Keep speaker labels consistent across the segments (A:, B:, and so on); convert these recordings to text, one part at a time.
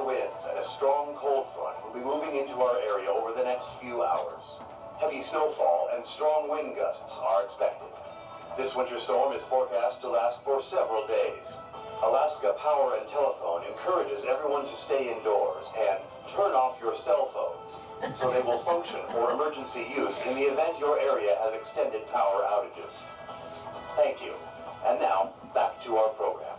A: winds and a strong cold front will be moving into our area over the next few hours. Heavy snowfall and strong wind gusts are expected. This winter storm is forecast to last for several days. Alaska Power and Telephone encourages everyone to stay indoors and turn off your cell phones so they will function for emergency use in the event your area has extended power outages. Thank you. And now, back to our program.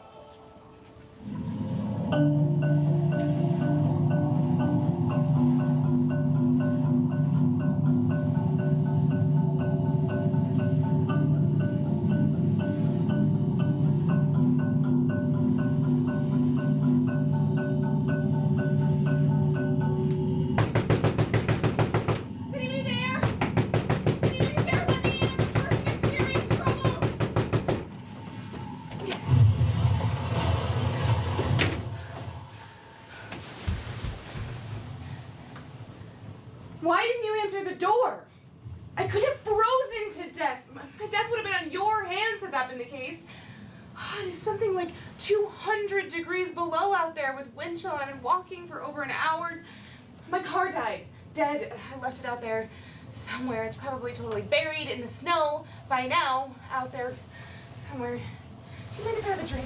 B: Why didn't you answer the door? I could have frozen to death. My death would have been on your hands had that been the case. It is something like 200 degrees below out there with wind chill, and I've been walking for over an hour. My car died. Dead. I left it out there somewhere. It's probably totally buried in the snow by now, out there somewhere. Do you mind if I have a drink?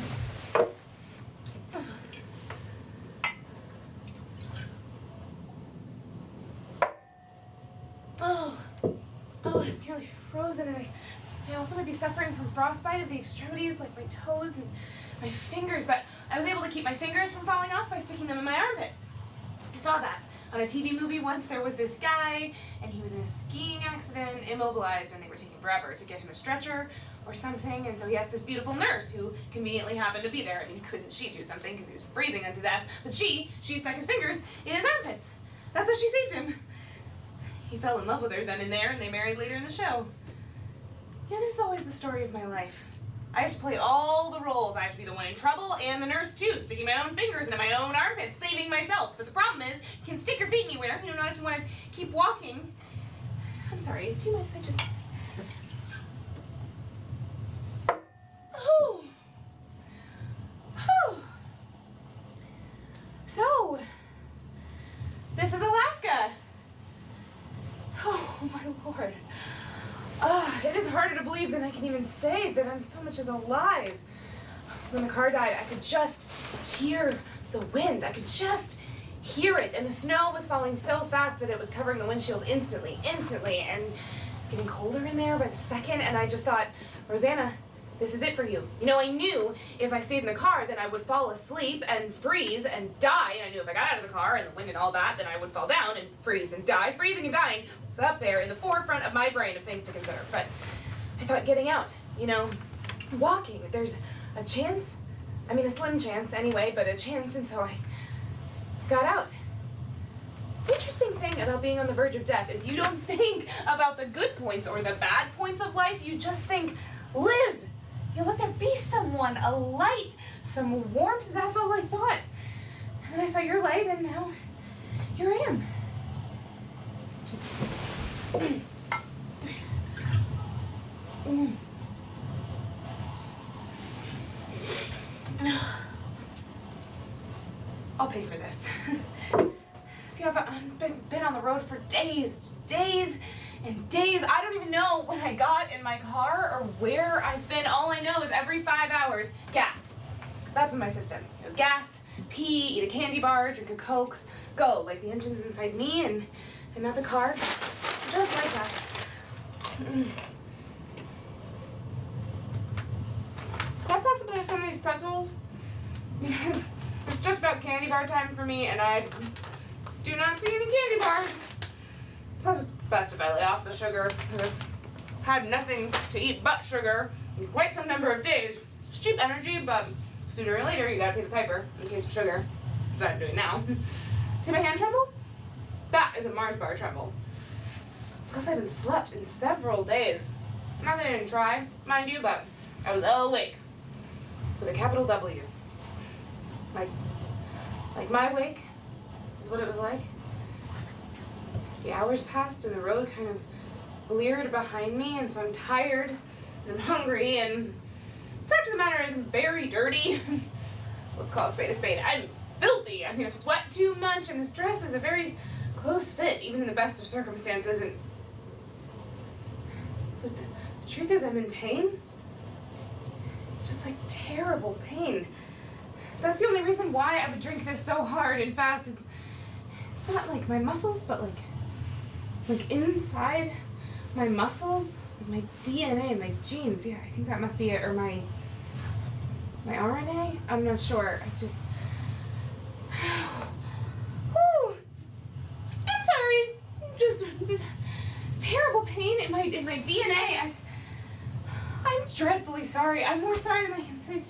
B: I'm nearly frozen, and I also might be suffering from frostbite of the extremities, like my toes and my fingers, but I was able to keep my fingers from falling off by sticking them in my armpits. I saw that on a TV movie once. There was this guy, and he was in a skiing accident, immobilized, and they were taking forever to get him a stretcher or something, and so he asked this beautiful nurse who conveniently happened to be there. I mean, couldn't she do something because he was freezing unto death? But she stuck his fingers in his armpits. That's how she saved him. He fell in love with her then and there, and they married later in the show. Yeah, this is always the story of my life. I have to play all the roles. I have to be the one in trouble and the nurse too, sticking my own fingers into my own armpits, saving myself. But the problem is, you can stick your feet anywhere, not if you want to keep walking. I'm sorry, do you mind if I just... Oh. So, this is Alaska. Oh, my Lord. It is harder to believe than I can even say that I'm so much as alive. When the car died, I could just hear the wind. I could just hear it. And the snow was falling so fast that it was covering the windshield instantly. And it's getting colder in there by the second. And I just thought, Rosanna, this is it for you. I knew if I stayed in the car, then I would fall asleep and freeze and die. And I knew if I got out of the car and the wind and all that, then I would fall down and freeze and die. Freezing and dying was up there in the forefront of my brain of things to consider. But I thought getting out, walking, there's a chance. I mean, a slim chance anyway, but a chance. And so I got out. The interesting thing about being on the verge of death is you don't think about the good points or the bad points of life. You just think, live. Let there be someone, a light, some warmth. That's all I thought. And then I saw your light, and now here I am. Just... I'll pay for this. See, I've been on the road for days and days. I don't even know when I got in my car or where I've been. All I know is every 5 hours, gas. That's been my system. Gas, pee, eat a candy bar, drink a Coke, go. Like the engine's inside me and not the car. Just like that. Can I possibly have some of these pretzels? Because it's just about candy bar time for me, and I do not see any candy bars. Plus, it's best if I lay off the sugar, because I've had nothing to eat but sugar in quite some number of days. It's cheap energy, but sooner or later you gotta pay the piper in case of sugar. That's what I'm doing now. See my hand tremble? That is a Mars bar tremble. Plus, I haven't slept in several days. Not that I didn't try, mind you, but I was awake. With a capital W. Like my wake is what it was like. The hours passed and the road kind of bleared behind me, and so I'm tired and I'm hungry, and the fact of the matter is I'm very dirty. Let's call a spade a spade. I'm filthy. I mean, I've sweat too much, and this dress is a very close fit, even in the best of circumstances, and the truth is I'm in pain. Just like terrible pain. That's the only reason why I would drink this so hard and fast. It's not like my muscles, but like inside my muscles, my DNA, my genes. Yeah, I think that must be it, or my RNA. I'm not sure. I just. Whew. I'm sorry. Just this terrible pain in my DNA. I'm dreadfully sorry. I'm more sorry than I can say.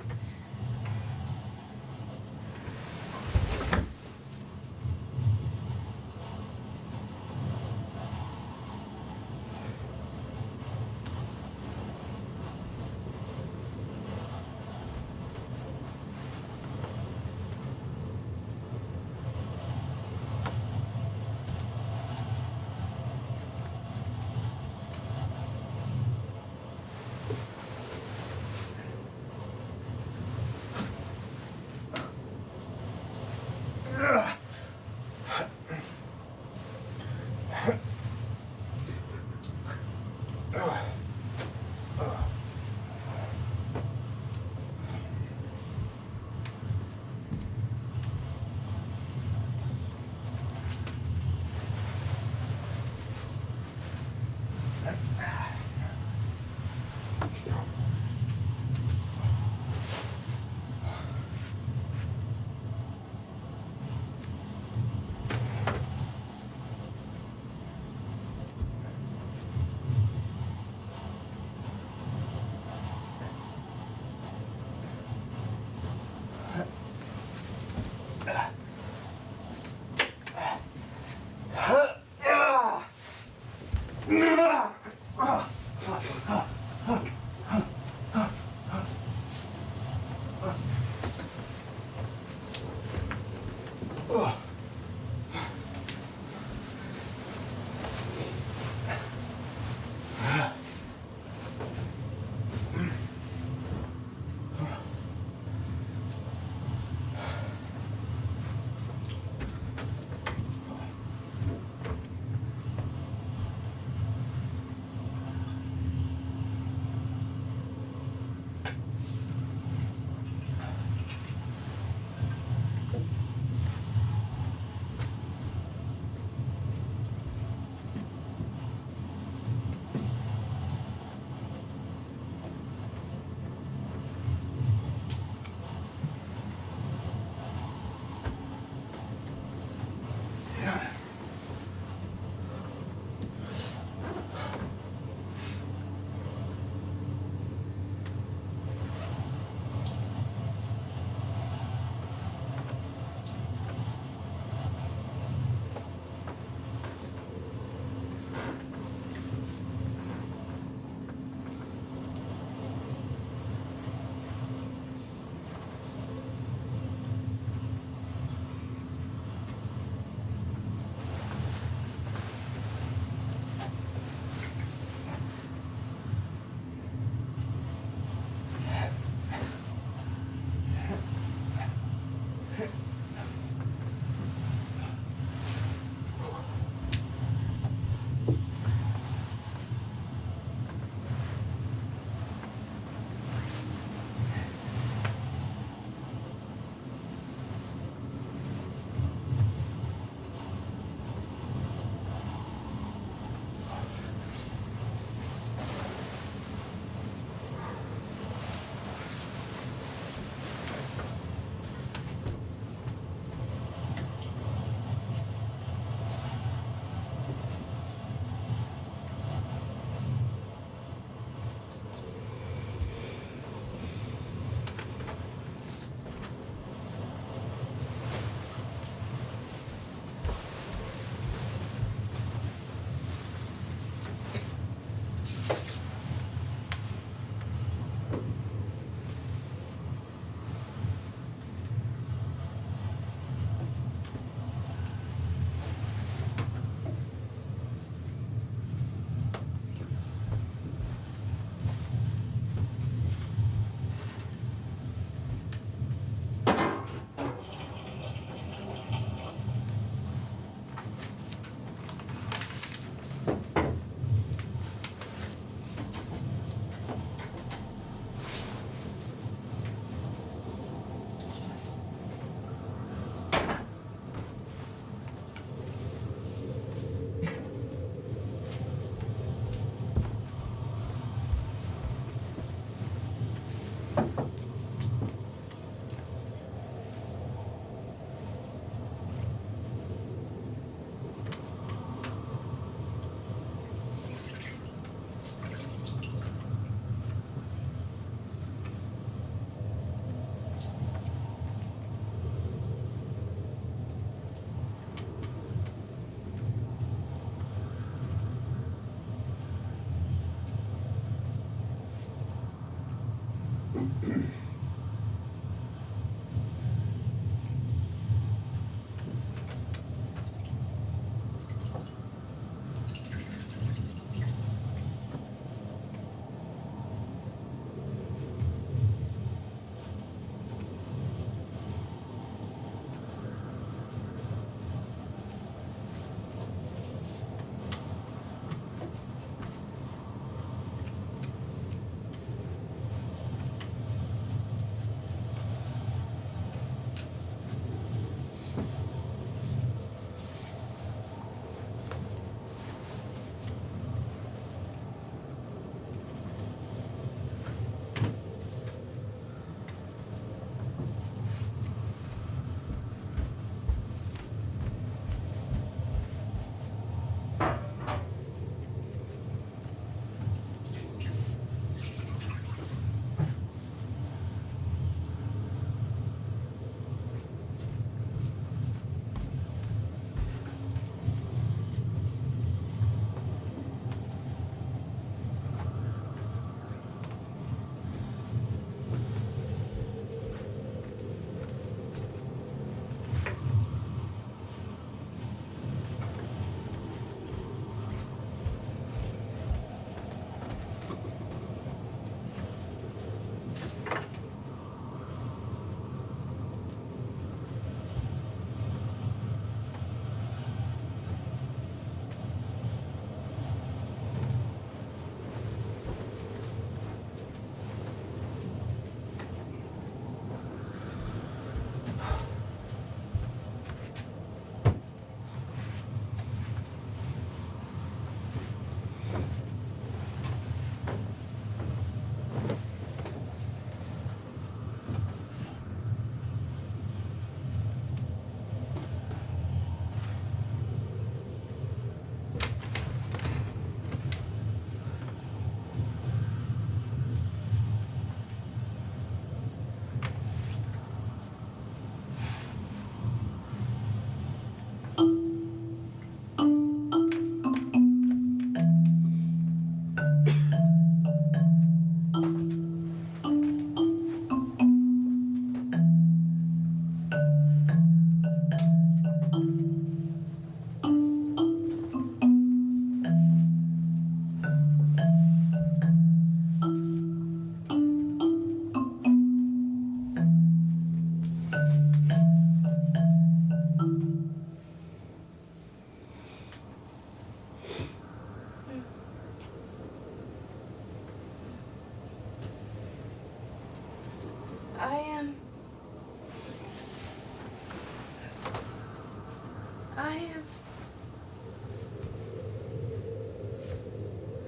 B: I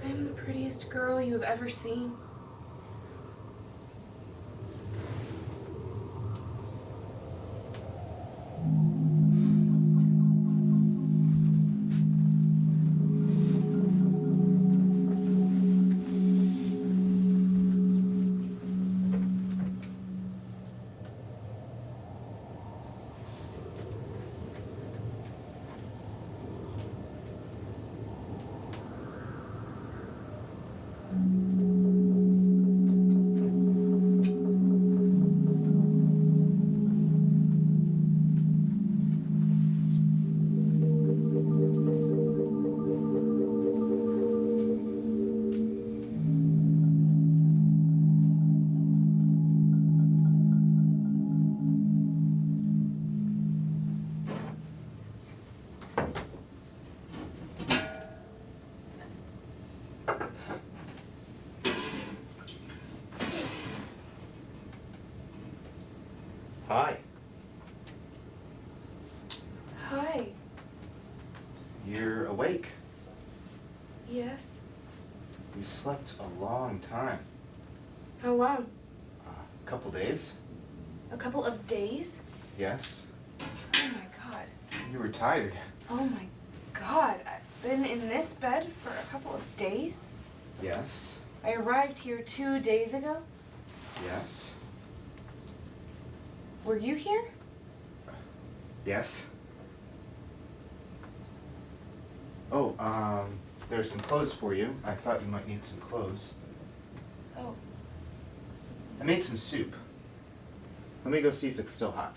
B: am the prettiest girl you have ever seen.
C: Hi.
B: Hi.
C: You're awake.
B: Yes.
C: You slept a long time.
B: How long?
C: A couple days.
B: A couple of days?
C: Yes.
B: Oh my god.
C: You were tired.
B: Oh my god. I've been in this bed for a couple of days?
C: Yes.
B: I arrived here 2 days ago?
C: Yes.
B: Were you here?
C: Yes. Oh, there's some clothes for you. I thought you might need some clothes.
B: Oh.
C: I made some soup. Let me go see if it's still hot.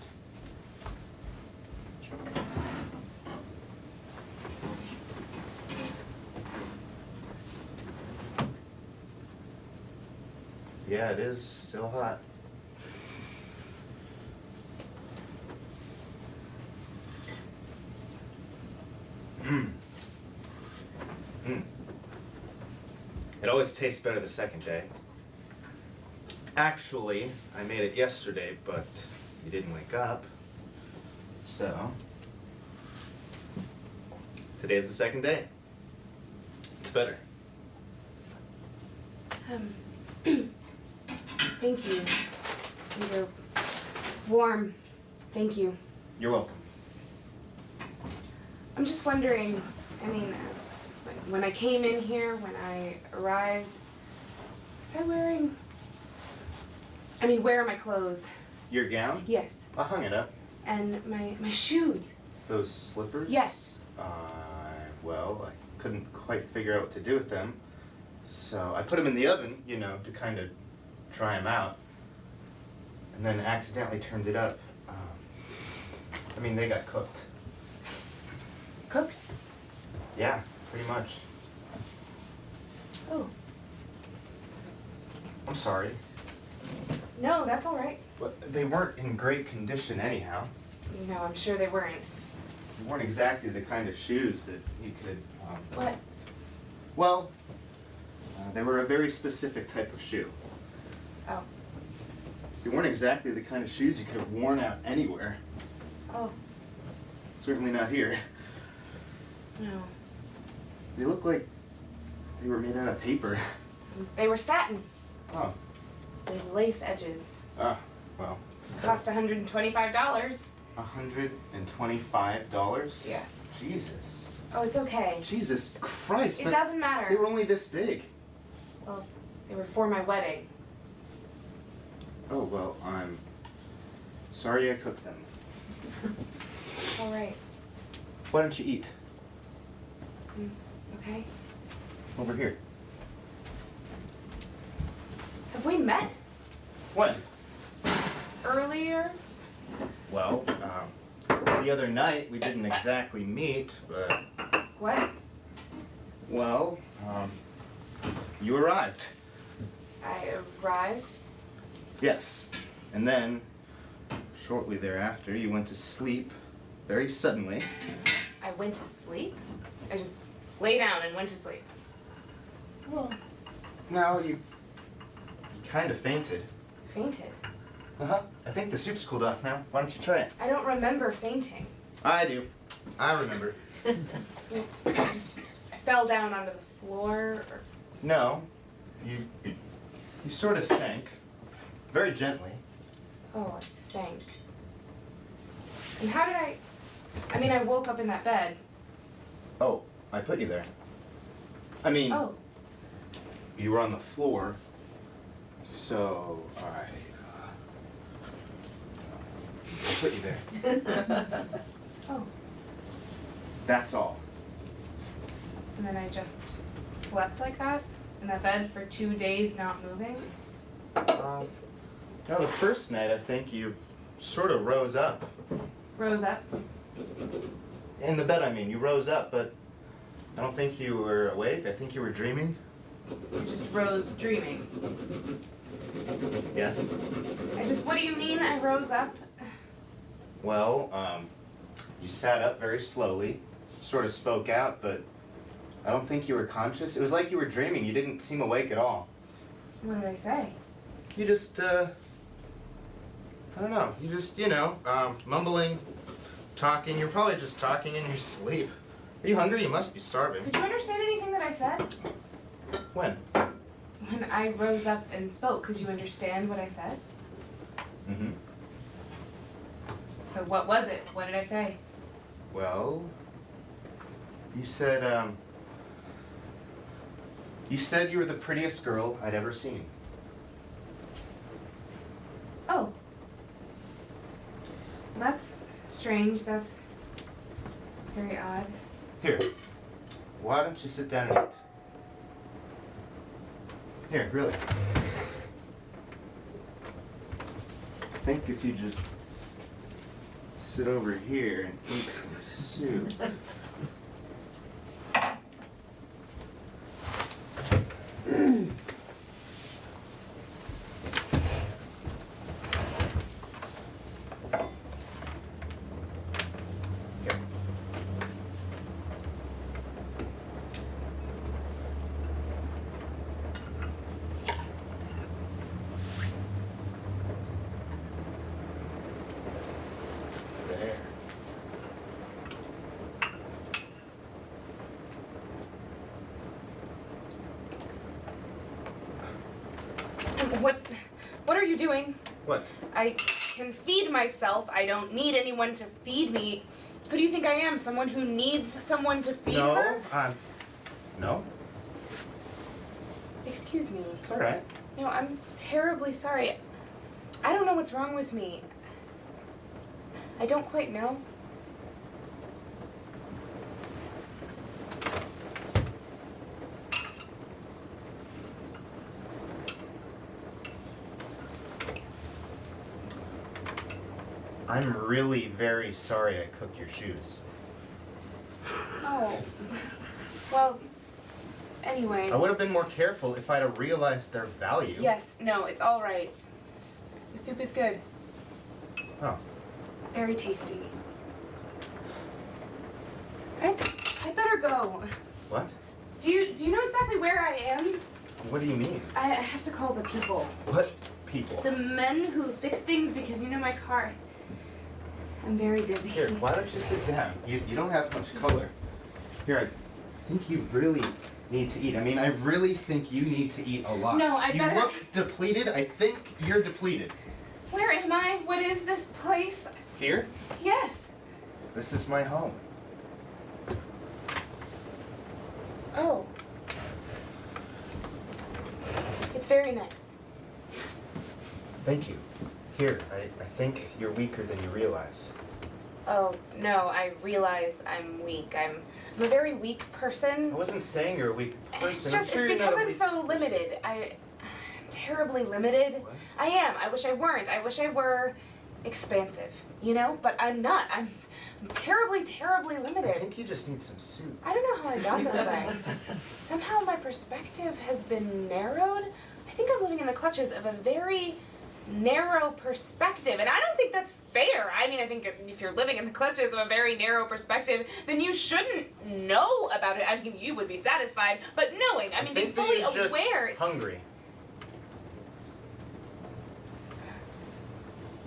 C: Yeah, it is still hot. It always tastes better the second day. Actually, I made it yesterday, but you didn't wake up. So, today is the second day. It's better.
B: Thank you. These are warm. Thank you.
C: You're welcome.
B: I'm just wondering, I mean, when I came in here, when I arrived, was I wearing, where are my clothes?
C: Your gown?
B: Yes.
C: I hung it up.
B: And my shoes?
C: Those slippers?
B: Yes.
C: Well, I couldn't quite figure out what to do with them. So I put them in the oven, to kind of try them out. And then accidentally turned it up. They got cooked.
B: Cooked?
C: Yeah, pretty much.
B: Oh.
C: I'm sorry.
B: No, that's all right.
C: But they weren't in great condition anyhow.
B: No, I'm sure they weren't.
C: They weren't exactly the kind of shoes that you could...
B: What?
C: Well, they were a very specific type of shoe.
B: Oh.
C: They weren't exactly the kind of shoes you could have worn out anywhere.
B: Oh.
C: Certainly not here.
B: No.
C: They look like they were made out of paper.
B: They were satin
C: Oh.
B: with lace edges.
C: Ah, well.
B: Cost $125.
C: $125?
B: Yes.
C: Jesus.
B: Oh, it's okay.
C: Jesus Christ.
B: It
C: but
B: doesn't matter.
C: They were only this big.
B: Well, they were for my wedding.
C: Oh, well, I'm sorry I cooked them.
B: All right.
C: Why don't you eat?
B: Okay.
C: Over here.
B: Have we met
C: When?
B: earlier?
C: Well, the other night we didn't exactly meet, but...
B: What?
C: Well, you arrived.
B: I arrived?
C: Yes. And then, shortly thereafter, you went to sleep very suddenly.
B: I went to sleep? I just lay down and went to sleep.
C: Well, no, you kind of fainted.
B: Fainted?
C: Uh-huh. I think the soup's cooled off now. Why don't you try it?
B: I don't remember fainting.
C: I do. I remember.
B: I just fell down onto the floor or...
C: No. You sort of sank. Very gently.
B: Oh, I sank. And how did I... I woke up in that bed.
C: Oh, I put you there.
B: Oh.
C: You were on the floor, so I put you there.
B: Oh.
C: That's all.
B: And then I just slept like that in that bed for 2 days not moving?
C: No, the first night I think you sort of rose up.
B: Rose up?
C: In the bed, you rose up, but I don't think you were awake. I think you were dreaming.
B: I just rose dreaming.
C: Yes.
B: What do you mean I rose up?
C: Well, you sat up very slowly, sort of spoke out, but I don't think you were conscious. It was like you were dreaming. You didn't seem awake at all.
B: What did I say?
C: You just, I don't know. You just, mumbling, talking. You're probably just talking in your sleep. Are you hungry? You must be starving.
B: Could you understand anything that I said?
C: When?
B: When I rose up and spoke, could you understand what I said?
C: Mm-hmm.
B: So what was it? What did I say?
C: Well, you said you were the prettiest girl I'd ever seen.
B: Oh. Well, that's strange. That's very odd.
C: Here, why don't you sit down and eat? Here, really. think if you just sit over here and eat some soup. Here. There.
B: What are you doing?
C: What?
B: I can feed myself. I don't need anyone to feed me. Who do you think I am? Someone who needs someone to feed her?
C: No.
B: Excuse me.
C: It's alright.
B: No, I'm terribly sorry. I don't know what's wrong with me. I don't quite know.
C: I'm really very sorry I cooked your shoes.
B: Oh. Well, anyway.
C: I would have been more careful if I'd have realized their value.
B: Yes, no, it's all right. The soup is good.
C: Oh.
B: Very tasty. I'd better go.
C: What?
B: Do you know exactly where I am?
C: What do you mean?
B: I have to call the people.
C: What people?
B: The men who fix things because you know my car. I'm very dizzy.
C: Here, why don't you sit down? You don't have much color. Here, I think you really need to eat. I mean, I really think you need to eat a lot.
B: No, I better.
C: You look depleted. I think you're depleted.
B: Where am I? What is this place?
C: Here?
B: Yes.
C: This is my home.
B: Oh. It's very nice.
C: Thank you. Here, I think you're weaker than you realize.
B: Oh, no, I realize I'm weak. I'm a very weak person.
C: I wasn't saying you're a weak person.
B: It's just,
C: I'm sure
B: it's
C: you're not
B: because
C: a
B: I'm
C: weak-
B: so limited. I'm terribly limited.
C: What?
B: I am. I wish I weren't. I wish I were expansive, you know? But I'm not. I'm terribly, terribly
C: I
B: limited.
C: think you just need some soup.
B: I don't know how I got this way. Somehow my perspective has been narrowed. I think I'm living in the clutches of a very narrow perspective, and I don't think that's fair. I mean, I think if you're living in the clutches of a very narrow perspective, then you shouldn't know about it. I mean, you would be satisfied, but knowing, I mean, being
C: think that
B: fully
C: you're just
B: aware.
C: hungry.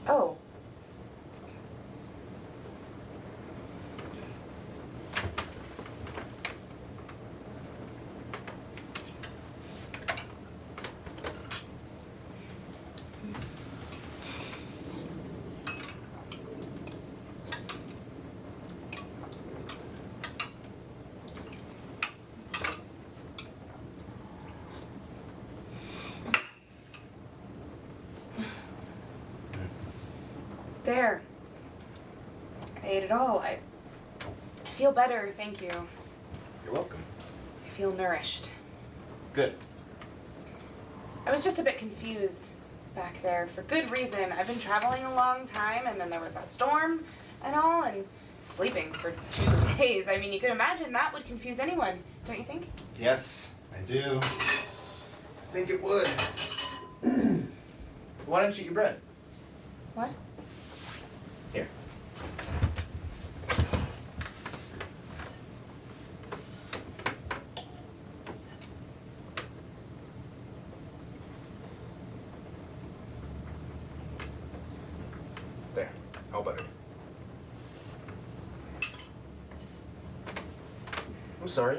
B: Oh. There. I ate it all. I feel better, thank you.
C: You're welcome.
B: I feel nourished.
C: Good.
B: I was just a bit confused back there for good reason. I've been traveling a long time, and then there was that storm and all, and sleeping for 2 days. I mean, you can imagine that would confuse anyone, don't you think?
C: Yes, I do. I think it would. Why don't you eat your bread?
B: What?
C: Here. There, all buttered. I'm sorry.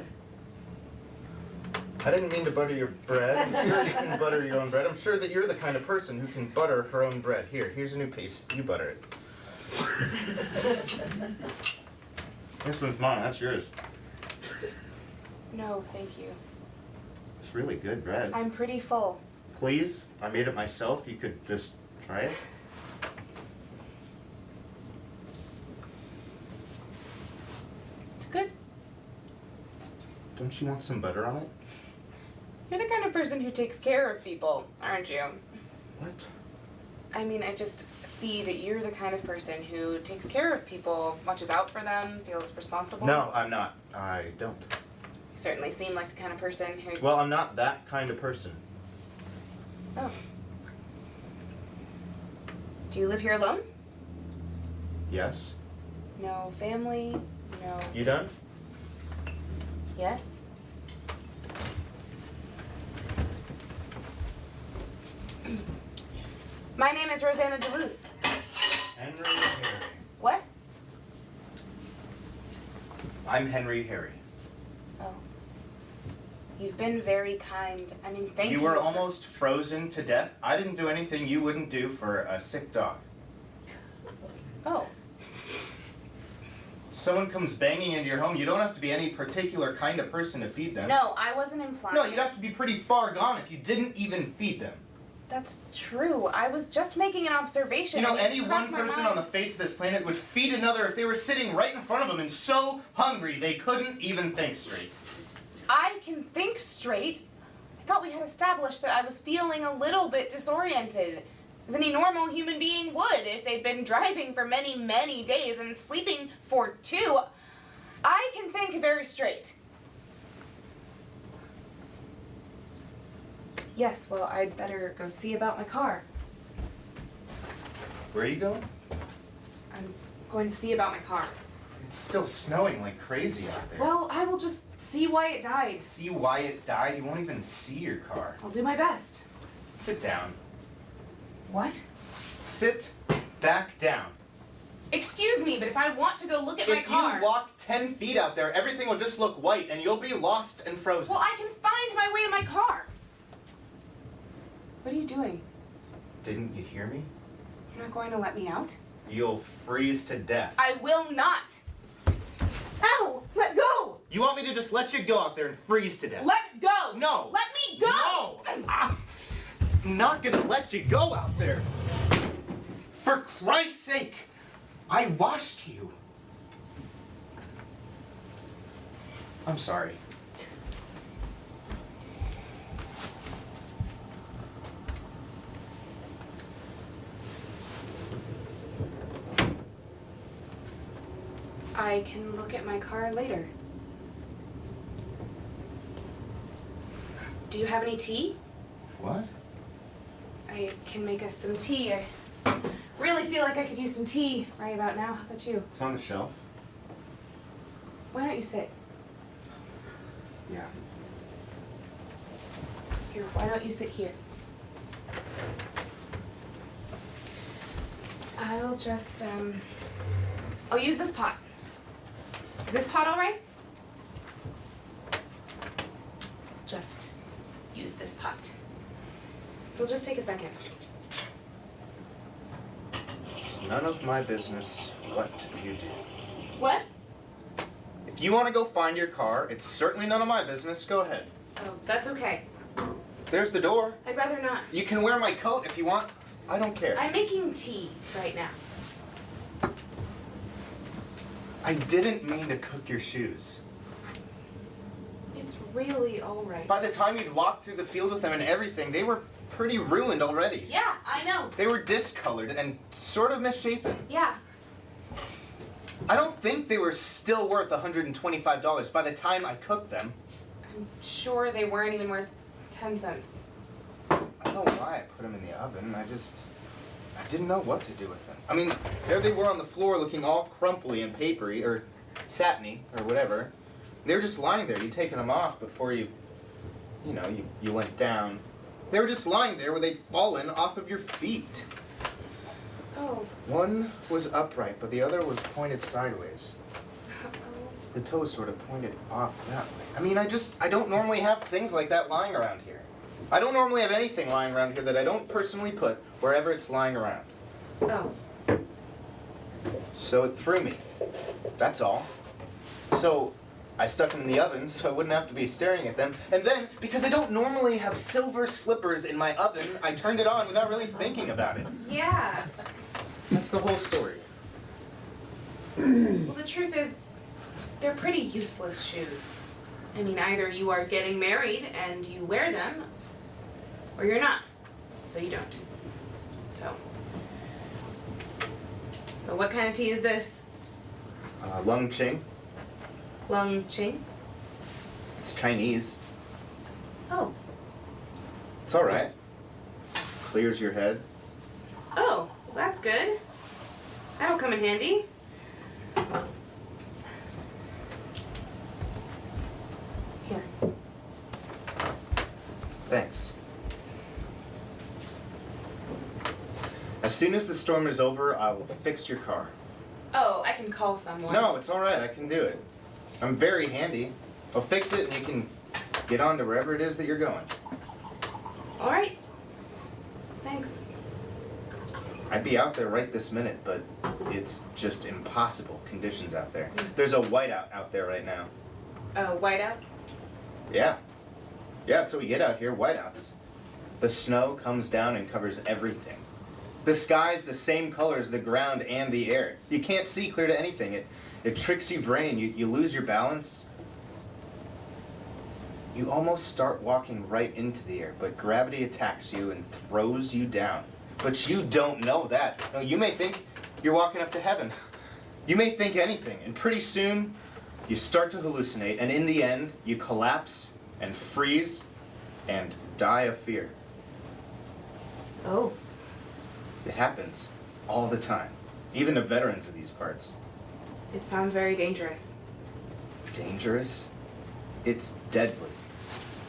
C: I didn't mean to butter your bread. I'm sure you can butter your own bread. I'm sure that you're the kind of person who can butter her own bread. Here's a new piece. You butter it. This one's mine. That's yours.
B: No, thank you.
C: It's really good bread.
B: I'm pretty full.
C: Please, I made it myself. You could just try it.
B: It's good.
C: Don't you want some butter on it?
B: You're the kind of person who takes care of people, aren't you?
C: What?
B: I mean, it just see that you're the kind of person who takes care of people, watches out for them, feels responsible.
C: No, I'm not. I don't.
B: You certainly seem like the kind of person who...
C: Well, I'm not that kind of person.
B: Oh. Do you live here alone?
C: Yes?
B: No family? No...
C: You done?
B: Yes? My name is Rosanna DeLuce.
C: Henry Harry.
B: What?
C: I'm Henry Harry.
B: Oh. You've been very kind. I mean, thank you.
C: You were almost frozen to death. I didn't do anything you wouldn't do for a sick dog.
B: Oh.
C: Someone comes banging into your home, you don't have to be any particular kind of person to feed them.
B: No, I wasn't implying...
C: No, you'd have to be pretty far gone if you didn't even feed them.
B: That's true. I was just making an observation.
C: You know,
B: and it
C: any
B: just
C: one
B: crossed my
C: person
B: mind.
C: on the face of this planet would feed another if they were sitting right in front of them and so hungry they couldn't even think straight.
B: I can think straight. I thought we had established that I was feeling a little bit disoriented, as any normal human being would if they'd been driving for many, many days and sleeping for 2. I can think very straight. Yes, well, I'd better go see about my car.
C: Where are you going?
B: I'm going to see about my car.
C: It's still snowing like crazy out there.
B: Well, I will just see why it died.
C: See why it died? You won't even see your car.
B: I'll do my best.
C: Sit down.
B: What?
C: Sit back down.
B: Excuse me, but if I want to go look at my car...
C: If you walk 10 feet out there, everything will just look white and you'll be lost and frozen.
B: Well, I can find my way to my car. What are you doing?
C: Didn't you hear me?
B: You're not going to let me out?
C: You'll freeze to death.
B: I will not. Ow! Let go!
C: You want me to just let you go out there and freeze to death?
B: Let go!
C: No!
B: Let me go!
C: No! I'm not gonna let you go out there. For Christ's sake, I washed you. I'm sorry.
B: I can look at my car later. Do you have any tea?
C: What?
B: I can make us some tea. I really feel like I could use some tea right about now. How about you?
C: It's on the shelf.
B: Why don't you sit?
C: Yeah.
B: Here, why don't you sit here? I'll just, I'll use this pot. Is this pot all right? Just use this pot. It'll just take a second.
C: It's none of my business what you do.
B: What?
C: If you want to go find your car, it's certainly none of my business. Go ahead.
B: Oh, that's okay.
C: There's the door.
B: I'd rather not.
C: You can wear my coat if you want. I don't care.
B: I'm making tea right now.
C: I didn't mean to cook your shoes.
B: It's really all right.
C: By the time you'd walked through the field with them and everything, they were pretty ruined already.
B: Yeah, I know.
C: They were discolored and sort of misshapen.
B: Yeah.
C: I don't think they were still worth $125 by the time I cooked them.
B: I'm sure they weren't even worth 10 cents.
C: I don't know why I put them in the oven. I didn't know what to do with them. I mean, there they were on the floor looking all crumply and papery, or satiny, or whatever. They were just lying there. You'd taken them off before you went down. They were just lying there where they'd fallen off of your feet.
B: Oh.
C: One was upright, but the other was pointed sideways.
B: Oh.
C: The toes sort of pointed off that way. I mean, I don't normally have things like that lying around here. I don't normally have anything lying around here that I don't personally put wherever it's lying around.
B: Oh.
C: So it threw me. That's all. So I stuck them in the oven so I wouldn't have to be staring at them. And then, because I don't normally have silver slippers in my oven, I turned it on without really thinking about it.
B: Yeah.
C: That's the whole story.
B: Well, the truth is, they're pretty useless shoes. I mean, either you are getting married and you wear them, or you're not. So you don't. So, What kind of tea is this?
C: Lung Ching.
B: Lung Ching?
C: It's Chinese.
B: Oh.
C: It's alright. Clears your head.
B: Oh, well, that's good. That'll come in handy. Here.
C: Thanks. As soon as the storm is over, I'll fix your car.
B: Oh, I can call someone.
C: No, it's alright, I can do it. I'm very handy. I'll fix it and you can get on to wherever it is that you're going.
B: All right. Thanks.
C: I'd be out there right this minute, but it's just impossible conditions out there. There's a whiteout out there right now.
B: Whiteout?
C: Yeah. Yeah, that's what we get out here, whiteouts. The snow comes down and covers everything. The sky's the same color as the ground and the air. You can't see clear to anything. It tricks your brain. You lose your balance. You almost start walking right into the air, but gravity attacks you and throws you down. But you don't know that. No, you may think you're walking up to heaven. You may think anything, and pretty soon you start to hallucinate, and in the end, you collapse and freeze and die of fear.
B: Oh.
C: It happens all the time, even to veterans of these parts.
B: It sounds very dangerous.
C: Dangerous? It's deadly.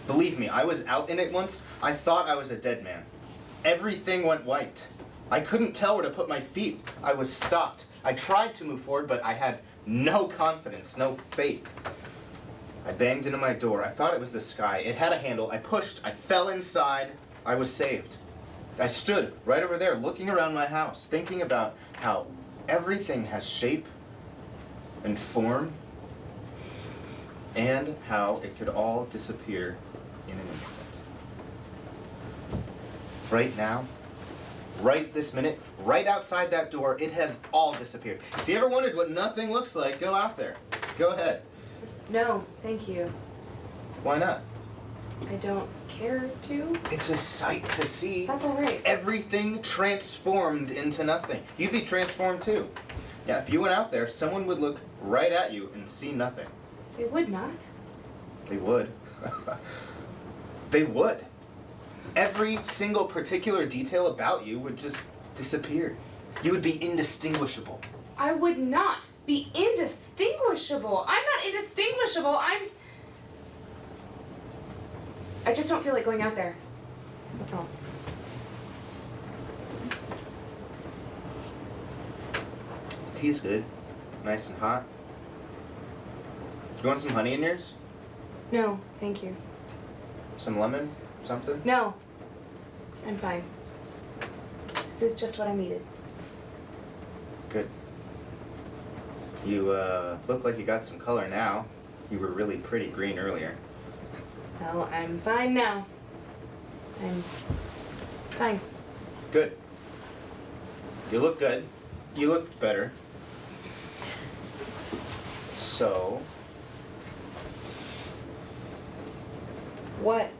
C: Believe me, I was out in it once. I thought I was a dead man. Everything went white. I couldn't tell where to put my feet. I was stopped. I tried to move forward, but I had no confidence, no faith. I banged into my door. I thought it was the sky. It had a handle. I pushed. I fell inside. I was saved. I stood right over there looking around my house, thinking about how everything has shape and form and how it could all disappear in an instant. Right now, right this minute, right outside that door, it has all disappeared. If you ever wondered what nothing looks like, go out there. Go ahead.
B: No, thank you.
C: Why not?
B: I don't care to.
C: It's a sight to see.
B: That's all right.
C: Everything transformed into nothing. You'd be transformed too. Yeah, if you went out there, someone would look right at you and see nothing.
B: They would not.
C: They would. They would. Every single particular detail about you would just disappear. You would be indistinguishable.
B: I would not be indistinguishable. I'm not indistinguishable. I just don't feel like going out there. That's all.
C: Tea's good. Nice and hot. You want some honey in yours?
B: No, thank you.
C: Some lemon? Something?
B: No. I'm fine. This is just what I needed.
C: Good. You look like you got some color now. You were really pretty green earlier.
B: Well, I'm fine now. I'm fine.
C: Good. You look good. You look better. So,
B: What?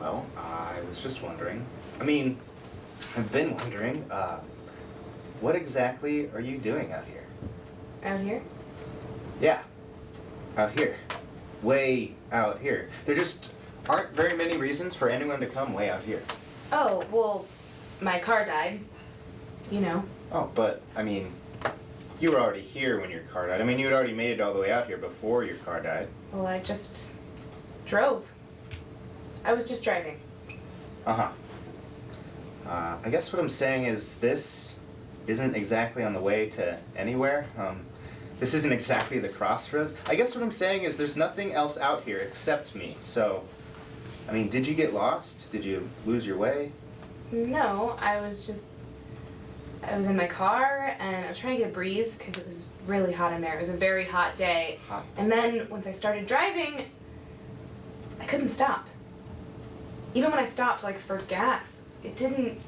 C: well, I was just wondering. I mean, I've been wondering, what exactly are you doing out here?
B: Out here?
C: Yeah, out here. Way out here. There just aren't very many reasons for anyone to come way out here.
B: Oh, well, my car died. You know.
C: Oh, but, I mean, you were already here when your car died. I mean, you had already made it all the way out here before your car died.
B: Well, I just drove. I was just driving.
C: Uh-huh. I guess what I'm saying is this isn't exactly on the way to anywhere. This isn't exactly the crossroads. I guess what I'm saying is there's nothing else out here except me. So, I mean, did you get lost? Did you lose your way?
B: No, I was in my car and I was trying to get a breeze because it was really hot in there. It was a very hot day.
C: Hot.
B: And then once I started driving, I couldn't stop. Even when I stopped, like, for gas, it didn't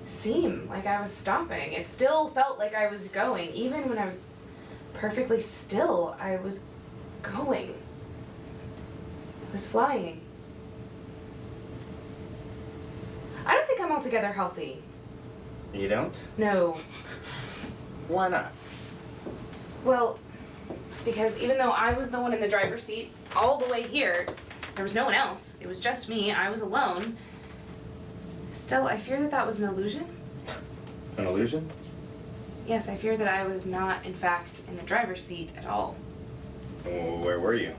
B: seem like I was stopping. It still felt like I was going. Even when I was perfectly still, I was going. I was flying. I don't think I'm altogether healthy.
C: You don't?
B: No.
C: Why not?
B: Well, because even though I was the one in the driver's seat all the way here, there was no one else. It was just me. I was alone. Still, I fear that that was an illusion.
C: An illusion?
B: Yes, I fear that I was not, in fact, in the driver's seat at all.
C: Well, where were you?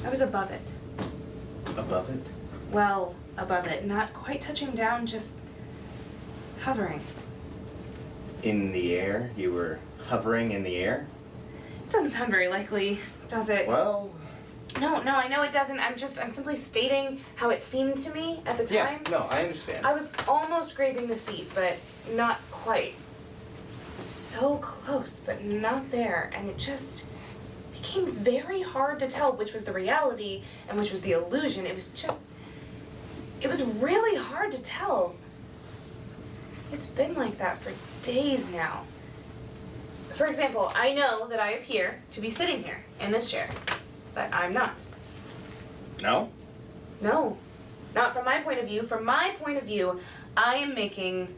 B: I was above it.
C: Above it?
B: Well, above it. Not quite touching down, just hovering.
C: In the air? You were hovering in the air?
B: Doesn't sound very likely, does it?
C: Well...
B: No, I know it doesn't. I'm simply stating how it seemed to me at the time.
C: Yeah, no, I understand.
B: I was almost grazing the seat, but not quite. So close, but not there. And it just became very hard to tell which was the reality and which was the illusion. It was really hard to tell. It's been like that for days now. For example, I know that I appear to be sitting here in this chair, but I'm not.
C: No?
B: No, not from my point of view. From my point of view, I am making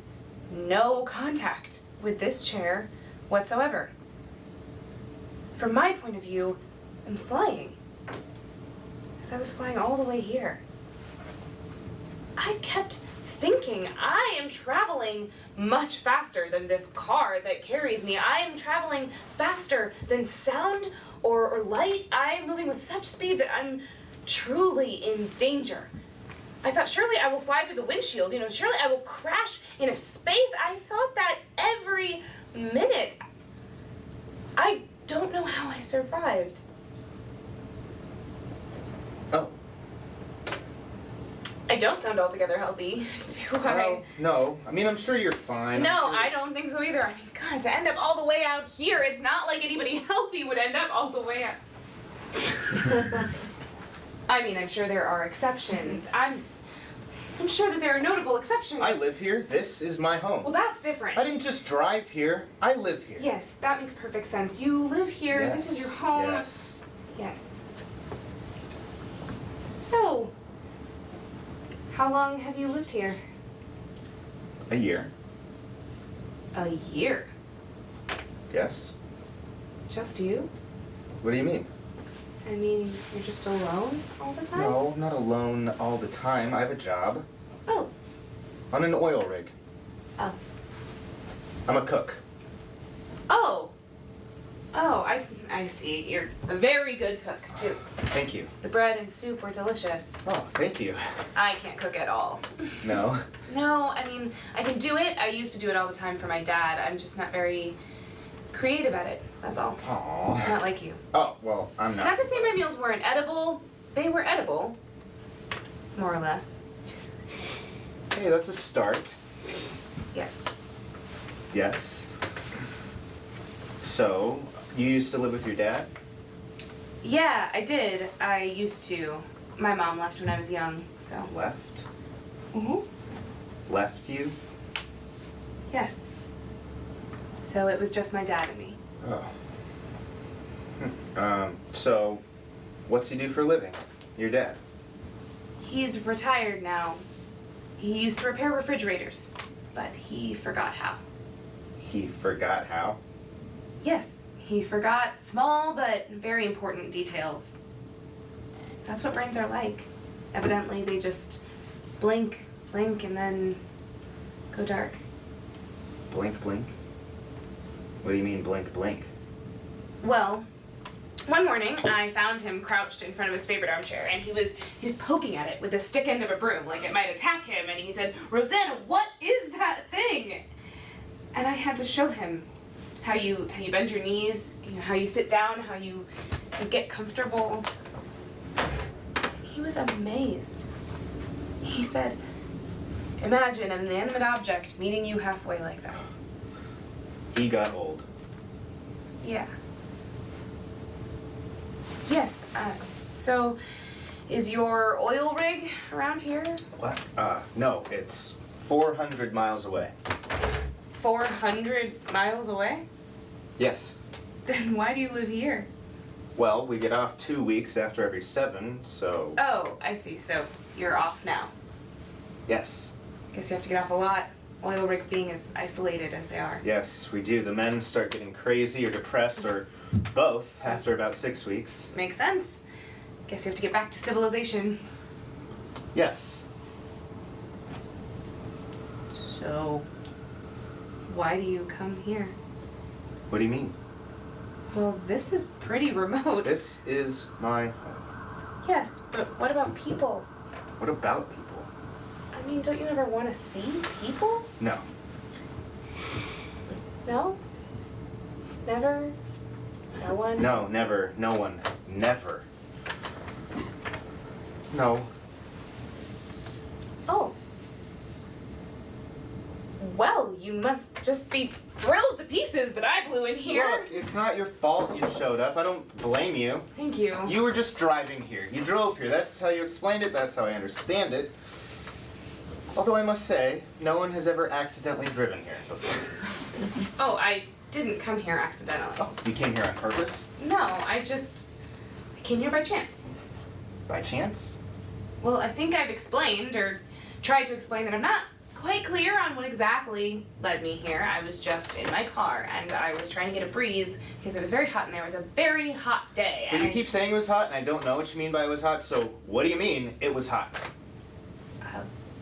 B: no contact with this chair whatsoever. From my point of view, I'm flying. As I was flying all the way here. I kept thinking, I am traveling much faster than this car that carries me. I am traveling faster than sound or light. I am moving with such speed that I'm truly in danger. I thought, surely I will fly through the windshield, surely I will crash into space. I thought that every minute. I don't know how I survived.
C: Oh.
B: I don't sound altogether healthy, do I?
C: Well, no. I mean, I'm sure you're fine.
B: No,
C: I'm sure...
B: I don't think so either. I mean, God, to end up all the way out here, it's not like anybody healthy would end up all the way out. I mean, I'm sure there are exceptions. I'm sure that there are notable exceptions.
C: I live here. This is my home.
B: Well, that's different.
C: I didn't just drive here. I live here.
B: Yes, that makes perfect sense. You live here.
C: Yes.
B: This is your home.
C: Yes.
B: Yes. So, how long have you lived here?
C: A year.
B: A year?
C: Yes.
B: Just you?
C: What do you mean?
B: I mean, you're just alone all the time?
C: No, not alone all the time. I have a job.
B: Oh.
C: On an oil rig.
B: Oh.
C: I'm a cook.
B: Oh. Oh, I see. You're a very good cook, too.
C: Thank you.
B: The bread and soup were delicious.
C: Oh, thank you.
B: I can't cook at all.
C: No?
B: No, I mean, I can do it. I used to do it all the time for my dad. I'm just not very creative at it. That's all.
C: Aww.
B: Not like you.
C: Oh, well, I'm not.
B: Not to say my meals weren't edible. They were edible. More or less.
C: Hey, that's a start.
B: Yes.
C: Yes. So, you used to live with your dad?
B: Yeah, I did. I used to. My mom left when I was young, so.
C: Left?
B: Mm-hmm.
C: Left you?
B: Yes. So it was just my dad and me.
C: Oh. So, what's he do for a living? Your dad?
B: He's retired now. He used to repair refrigerators, but he forgot how.
C: He forgot how?
B: Yes, he forgot small but very important details. That's what brains are like. Evidently, they just blink, and then go dark.
C: Blink, blink? What do you mean, blink, blink?
B: Well, one morning I found him crouched in front of his favorite armchair, and he was poking at it with the stick end of a broom like it might attack him, and he said, "Rosanna, what is that thing?" And I had to show him how you bend your knees, how you sit down, how you get comfortable. He was amazed. He said, "Imagine an inanimate object meeting you halfway like that."
C: He got old.
B: Yeah. Yes, so is your oil rig around here?
C: What? No, it's 400 miles away.
B: 400 miles away?
C: Yes.
B: Then why do you live here?
C: Well, we get off 2 weeks after every 7, so...
B: Oh, I see. So you're off now.
C: Yes.
B: Guess you have to get off a lot. oil rigs being as isolated as they are.
C: Yes, we do. The men start getting crazy or depressed or both after about 6 weeks.
B: Makes sense. Guess you have to get back to civilization.
C: Yes.
B: So, why do you come here?
C: What do you mean?
B: Well, this is pretty remote.
C: This is my home.
B: Yes, but what about people?
C: What about people?
B: I mean, don't you ever want to see people?
C: No.
B: No? Never? No one?
C: No, never. No one. Never. No.
B: Oh. Well, you must just be thrilled to pieces that I blew in here.
C: Look, it's not your fault you showed up. I don't blame you.
B: Thank you.
C: You were just driving here. You drove here. That's how you explained it. That's how I understand it. Although I must say, no one has ever accidentally driven here before.
B: Oh, I didn't come here accidentally.
C: Oh, you came here on purpose?
B: No, I came here by chance.
C: By chance?
B: Well, I think I've explained, or tried to explain, that I'm not quite clear on what exactly led me here. I was just in my car, and I was trying to get a breeze because it was very hot, and there was a very hot day.
C: But you keep saying it was hot, and I don't know what you mean by it was hot, so what do you mean it was hot?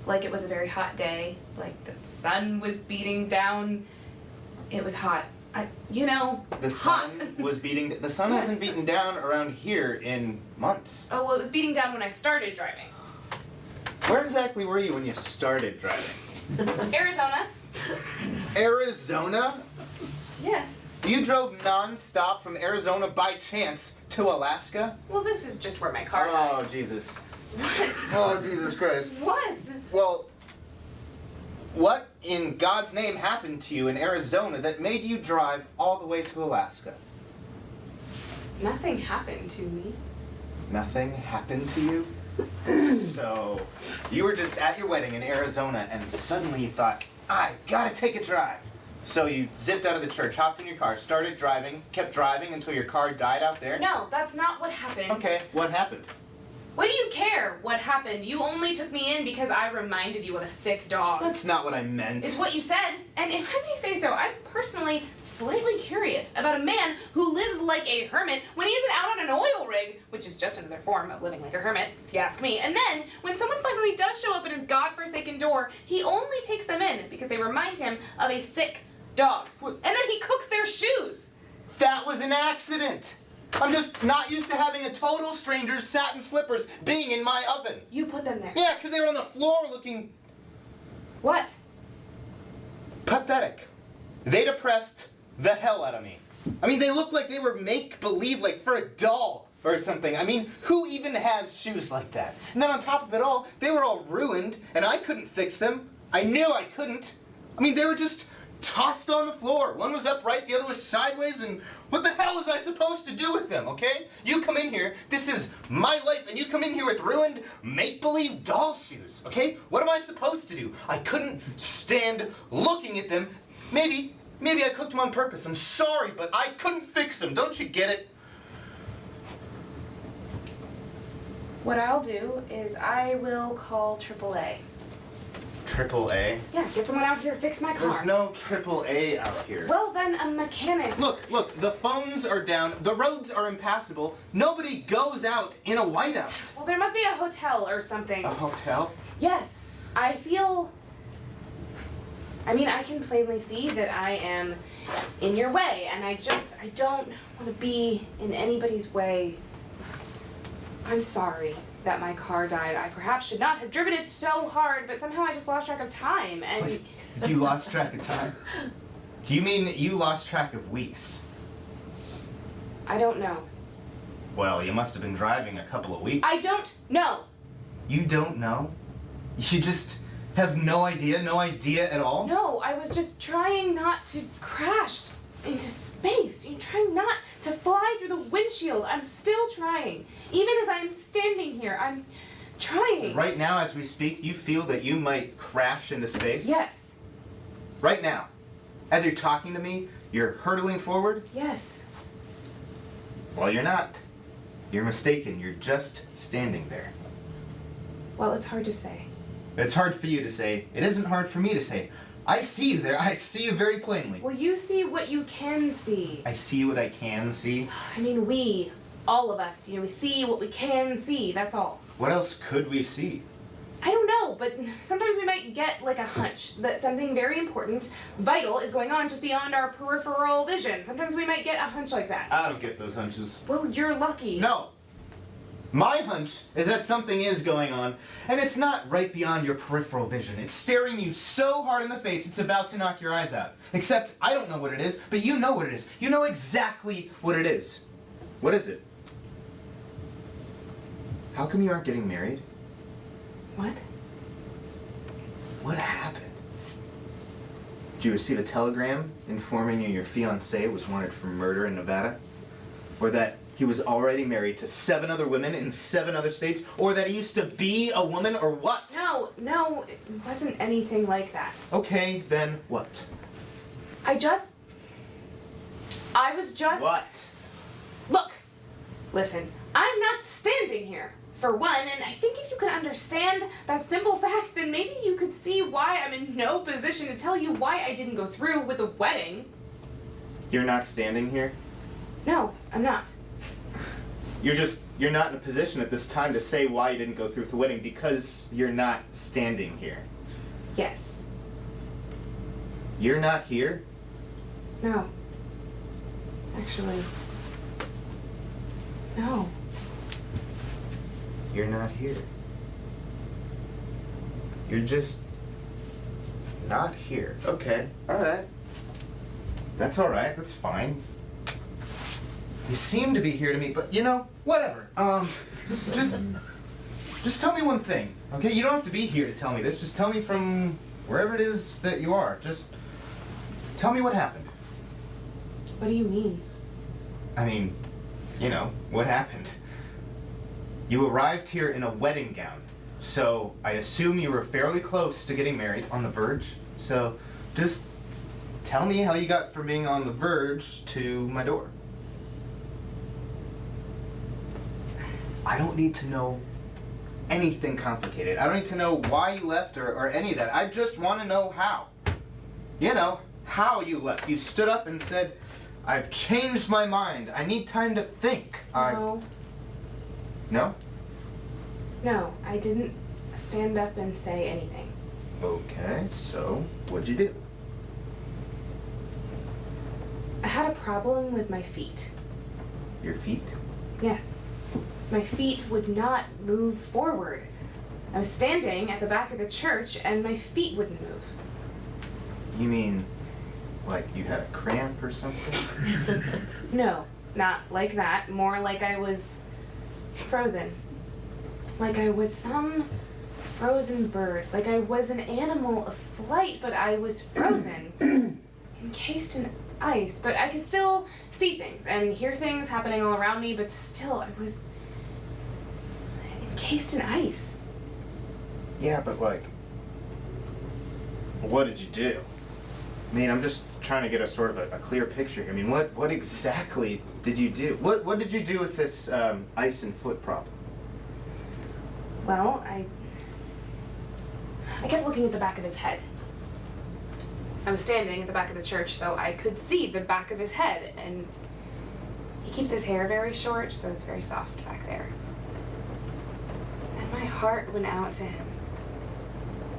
B: Like it was a very hot day, like the sun was beating down. It was hot.
C: The
B: hot.
C: sun was beating. The sun
B: Yes.
C: hasn't beaten down around here in months.
B: Oh, well, it was beating down when I started driving.
C: Where exactly were you when you started driving?
B: Arizona?
C: Arizona?
B: Yes.
C: You drove non-stop from Arizona by chance to Alaska?
B: Well, this is just where my car
C: Oh,
B: died.
C: Jesus.
B: What?
C: Oh, Jesus Christ.
B: What?
C: Well, what in God's name happened to you in Arizona that made you drive all the way to Alaska?
B: Nothing happened to me.
C: Nothing happened to you? So, you were just at your wedding in Arizona and suddenly you thought, I gotta take a drive. So you zipped out of the church, hopped in your car, started driving, kept driving until your car died out there?
B: No, that's not what happened.
C: Okay, what happened?
B: What do you care what happened? You only took me in because I reminded you of a sick dog.
C: That's not what I meant.
B: Is what you said. And if I may say so, I'm personally slightly curious about a man who lives like a hermit when he isn't out on an oil rig, which is just another form of living like a hermit, if you ask me. And then, when someone finally does show up at his godforsaken door, he only takes them in because they remind him of a sick dog.
C: What?
B: And then he cooks their shoes.
C: That was an accident. I'm just not used to having a total stranger's satin slippers being in my oven.
B: You put them there.
C: Yeah, because they were on the floor looking
B: What?
C: pathetic. They depressed the hell out of me. I mean, they looked like they were make-believe, like for a doll or something. I mean, who even has shoes like that? And then on top of it all, they were all ruined, and I couldn't fix them. I knew I couldn't. I mean, they were just tossed on the floor. One was upright, the other was sideways, and what the hell was I supposed to do with them, okay? You come in here, this is my life, and you come in here with ruined, make-believe doll shoes, okay? What am I supposed to do? I couldn't stand looking at them. Maybe I cooked them on purpose. I'm sorry, but I couldn't fix them. Don't you get it?
B: What I'll do is I will call AAA.
C: AAA?
B: Yeah, get someone out here to fix my car.
C: There's no AAA out here.
B: Well, then a mechanic.
C: Look, the phones are down, the roads are impassable, nobody goes out in a whiteout.
B: Well, there must be a hotel or something.
C: A hotel?
B: Yes, I can plainly see that I am in your way, and I don't want to be in anybody's way. I'm sorry that my car died. I perhaps should not have driven it so hard, but somehow I just lost track of time, and...
C: Wait, you lost track of time? Do you mean you lost track of weeks?
B: I don't know.
C: Well, you must have been driving a couple of weeks.
B: I don't know!
C: You don't know? You just have no idea at all?
B: No, I was just trying not to crash into space. You're trying not to fly through the windshield. I'm still trying. Even as I'm standing here, I'm trying.
C: Right now, as we speak, you feel that you might crash into space?
B: Yes.
C: Right now. As you're talking to me, you're hurtling forward?
B: Yes.
C: Well, you're not. You're mistaken. You're just standing there.
B: Well, it's hard to say.
C: It's hard for you to say. It isn't hard for me to say. I see you there. I see you very plainly.
B: Well, you see what you can see.
C: I see what I can see.
B: I mean, we, all of us, we see what we can see, that's all.
C: What else could we see?
B: I don't know, but sometimes we might get like a hunch that something very important, vital, is going on just beyond our peripheral vision. Sometimes we might get a hunch like that.
C: I don't get those hunches.
B: Well, you're lucky.
C: No. My hunch is that something is going on, and it's not right beyond your peripheral vision. It's staring you so hard in the face, it's about to knock your eyes out. Except, I don't know what it is, but you know what it is. You know exactly what it is. What is it? How come you aren't getting married?
B: What?
C: What happened? Did you receive a telegram informing you your fiancé was wanted for murder in Nevada? Or that he was already married to 7 other women in 7 other states? Or that he used to be a woman, or what?
B: No, it wasn't anything like that.
C: Okay, then what?
B: I was just...
C: What?
B: Look, listen, I'm not standing here, for one, and I think if you could understand that simple fact, then maybe you could see why I'm in no position to tell you why I didn't go through with the wedding.
C: You're not standing here?
B: No, I'm not.
C: You're not in a position at this time to say why you didn't go through with the wedding because you're not standing here.
B: Yes.
C: You're not here?
B: No. Actually, no.
C: You're not here. You're just not here. Okay, alright. That's alright, that's fine. You seem to be here to me, but whatever. Just tell me one thing, okay? You don't have to be here to tell me this. Just tell me from wherever it is that you are. Just tell me what happened.
B: What do you mean?
C: I mean, what happened? You arrived here in a wedding gown, so I assume you were fairly close to getting married, on the verge. So just tell me how you got from being on the verge to my door. I don't need to know anything complicated. I don't need to know why you left or any of that. I just want to know how. How you left. You stood up and said, I've changed my mind. I need time to think.
B: No.
C: No?
B: No, I didn't stand up and say anything.
C: Okay, so what'd you do?
B: I had a problem with my feet.
C: Your feet?
B: Yes. My feet would not move forward. I was standing at the back of the church and my feet wouldn't move.
C: You mean, like you had a cramp or something?
B: No, not like that. More like I was frozen. Like I was some frozen bird. Like I was an animal of flight, but I was frozen. Encased in ice. But I could still see things and hear things happening all around me, but still I was encased in ice.
C: Yeah, but what did you do? I mean, I'm just trying to get a sort of a clear picture here. I mean, what exactly did you do? What did you do with this ice and foot problem?
B: Well, I kept looking at the back of his head. I was standing at the back of the church, so I could see the back of his head, and he keeps his hair very short, so it's very soft back there. And my heart went out to him.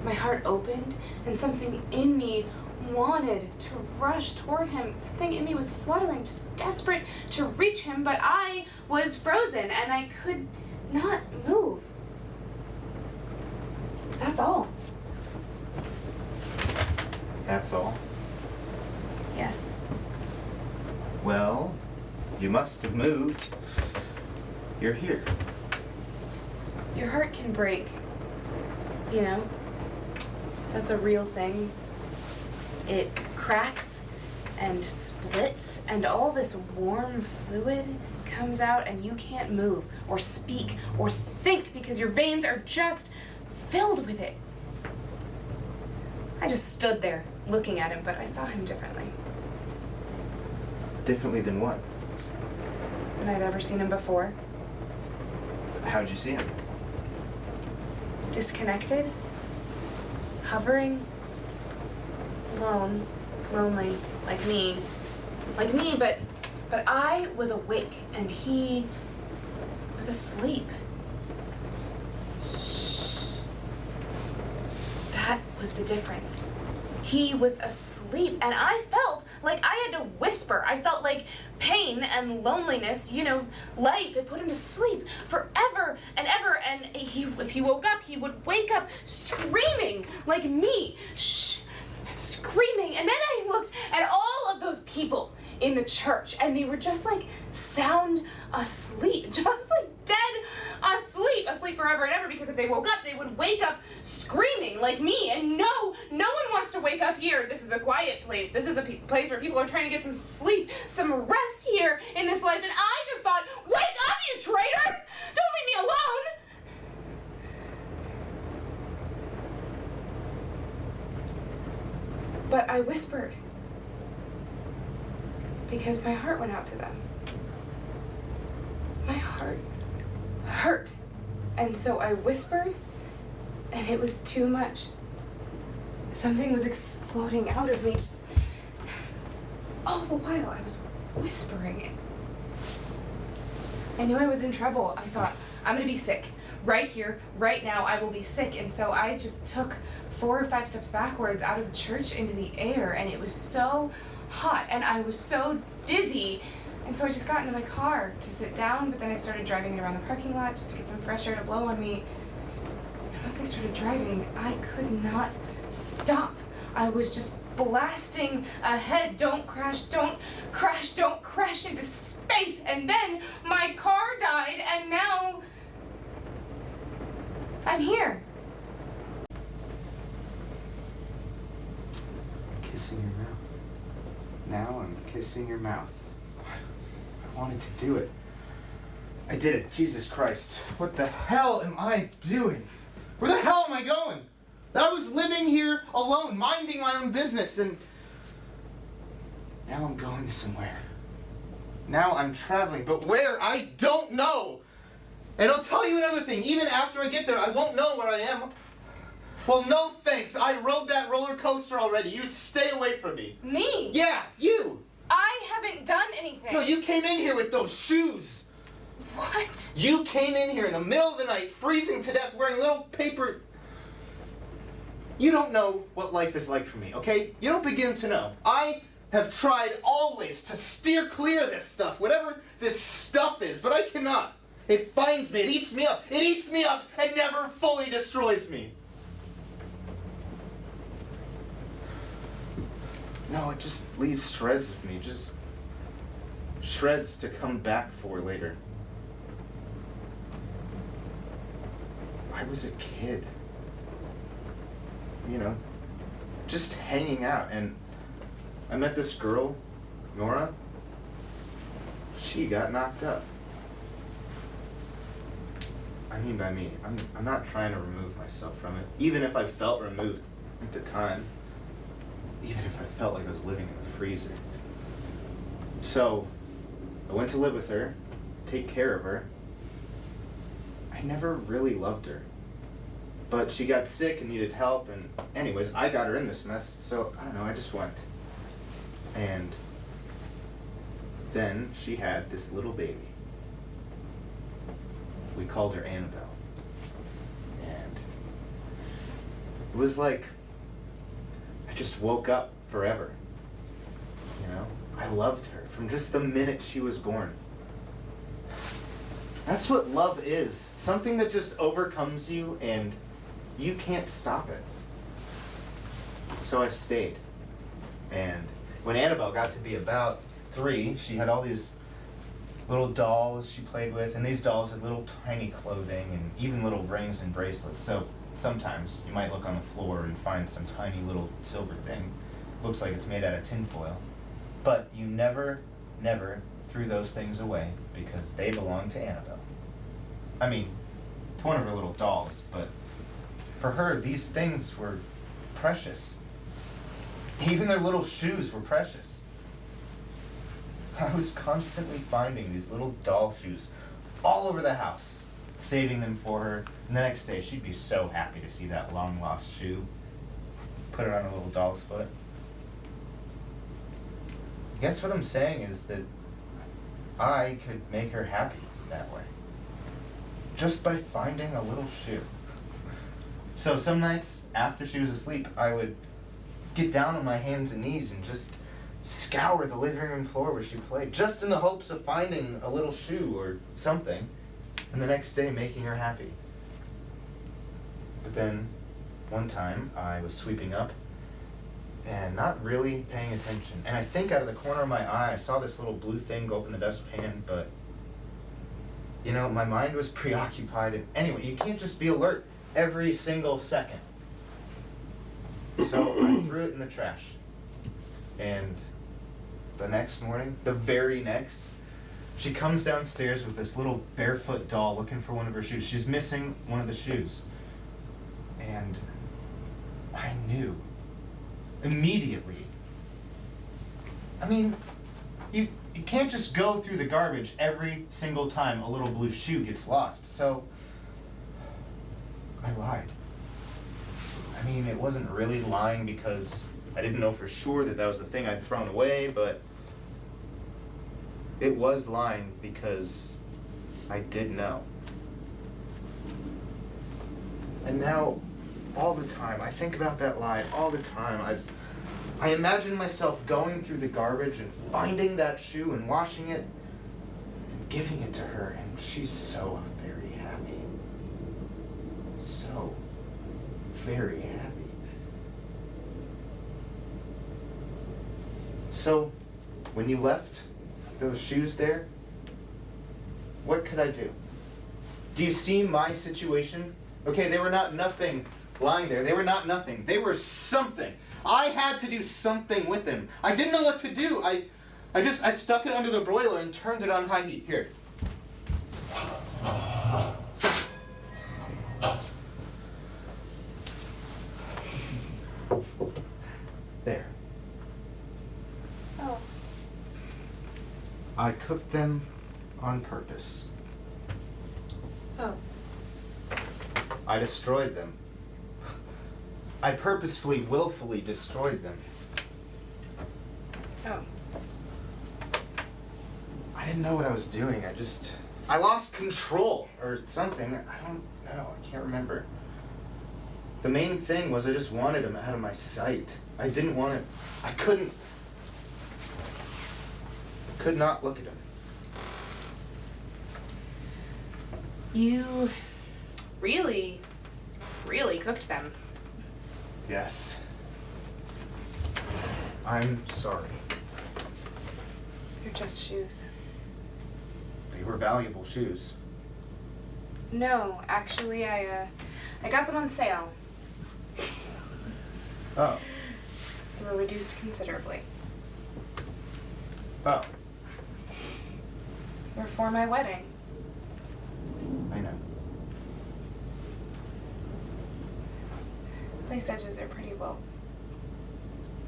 B: My heart opened, and something in me wanted to rush toward him. Something in me was fluttering, just desperate to reach him, but I was frozen, and I could not move. That's all.
C: That's all?
B: Yes.
C: Well, you must have moved. You're here.
B: Your heart can break. That's a real thing. It cracks and splits, and all this warm fluid comes out, and you can't move or speak or think because your veins are just filled with it. I just stood there looking at him, but I saw him differently
C: Differently than what?
B: than I'd ever seen him before.
C: How'd you see him?
B: Disconnected, hovering, alone, lonely, like me, but I was awake and he was asleep. That was the difference. He was asleep, and I felt like I had to whisper. I felt like pain and loneliness, life had put him to sleep forever and ever, and if he woke up, he would wake up screaming like me. Screaming. And then I looked at all of those people in the church, and they were just like sound asleep, just like dead asleep forever and ever, because if they woke up, they would wake up screaming like me. And no one wants to wake up here. This is a quiet place. This is a place where people are trying to get some sleep, some rest here in this life. And I just thought, wake up, you traitors! Don't leave me alone! But I whispered, because my heart went out to them. My heart hurt. And so I whispered, and it was too much. Something was exploding out of me. All the while I was whispering it. I knew I was in trouble. I thought, I'm gonna be sick. Right here, right now, I will be sick. And so I just took 4 or 5 steps backwards out of the church into the air, and it was so hot, and I was so dizzy. And so I just got into my car to sit down, but then I started driving it around the parking lot just to get some fresh air to blow on me. And once I started driving, I could not stop. I was just blasting ahead. Don't crash, don't crash, don't crash into space. And then my car died, and now I'm here.
C: Kissing your mouth. Now I'm kissing your mouth. I wanted to do it. I did it. Jesus Christ. What the hell am I doing? Where the hell am I going? I was living here alone, minding my own business, and now I'm going somewhere. Now I'm traveling, but where? I don't know. And I'll tell you another thing. Even after I get there, I won't know where I am. Well, no thanks. I rode that roller coaster already. You stay away from me.
B: Me?
C: Yeah, you.
B: I haven't done anything.
C: No, you came in here with those shoes.
B: What?
C: You came in here in the middle of the night, freezing to death, wearing little paper... You don't know what life is like for me, okay? You don't begin to know. I have tried always to steer clear of this stuff, whatever this stuff is, but I cannot. It finds me, it eats me up. It eats me up and never fully destroys me. No, it just leaves shreds of me, just shreds to come back for later. I was a kid. Just hanging out, and I met this girl, Nora. She got knocked up. I mean by me, I'm not trying to remove myself from it, even if I felt removed at the time. Even if I felt like I was living in a freezer. So, I went to live with her, take care of her. I never really loved her. But she got sick and needed help, and anyways, I got her in this mess, so I don't know, I just went. And then she had this little baby. We called her Annabelle. And it was like I just woke up forever. I loved her from just the minute she was born. That's what love is. Something that just overcomes you and you can't stop it. So I stayed. And when Annabelle got to be about 3, she had all these little dolls she played with, and these dolls had little tiny clothing and even little rings and bracelets. So sometimes you might look on the floor and find some tiny little silver thing. Looks like it's made out of tinfoil. But you never threw those things away because they belonged to Annabelle. I mean, to one of her little dolls, but for her, these things were precious. Even their little shoes were precious. I was constantly finding these little doll shoes all over the house, saving them for her, and the next day she'd be so happy to see that long-lost shoe, put it on her little doll's foot. I guess what I'm saying is that I could make her happy that way. Just by finding a little shoe. So some nights after she was asleep, I would get down on my hands and knees and just scour the living room floor where she played, just in the hopes of finding a little shoe or something, and the next day making her happy. But then, one time, I was sweeping up and not really paying attention. And I think out of the corner of my eye, I saw this little blue thing go up in the dustpan, but, you know, my mind was preoccupied. And anyway, you can't just be alert every single second. So I threw it in the trash. And the next morning, the very next, she comes downstairs with this little barefoot doll looking for one of her shoes. She's missing one of the shoes. And I knew immediately. I mean, you can't just go through the garbage every single time a little blue shoe gets lost. So I lied. I mean, it wasn't really lying because I didn't know for sure that that was the thing I'd thrown away, but it was lying because I did know. And now, all the time, I think about that lie all the time. I imagine myself going through the garbage and finding that shoe and washing it and giving it to her, and she's so very happy. So very happy. So, when you left those shoes there, what could I do? Do you see my situation? Okay, they were not nothing lying there. They were not nothing. They were something. I had to do something with them. I didn't know what to do. I stuck it under the broiler and turned it on high heat. Here. There.
B: Oh.
C: I cooked them on purpose.
B: Oh.
C: I destroyed them. I purposefully, willfully destroyed them.
B: Oh.
C: I didn't know what I was doing. I lost control or something. I don't know. I can't remember. The main thing was I just wanted him out of my sight. I didn't want it. I could not look at him.
B: You really, really cooked them.
C: Yes. I'm sorry.
B: They're just shoes.
C: They were valuable shoes.
B: No, actually, I got them on sale.
C: Oh.
B: They were reduced considerably.
C: Oh.
B: They were for my wedding.
C: I know.
B: Lace edges are pretty well.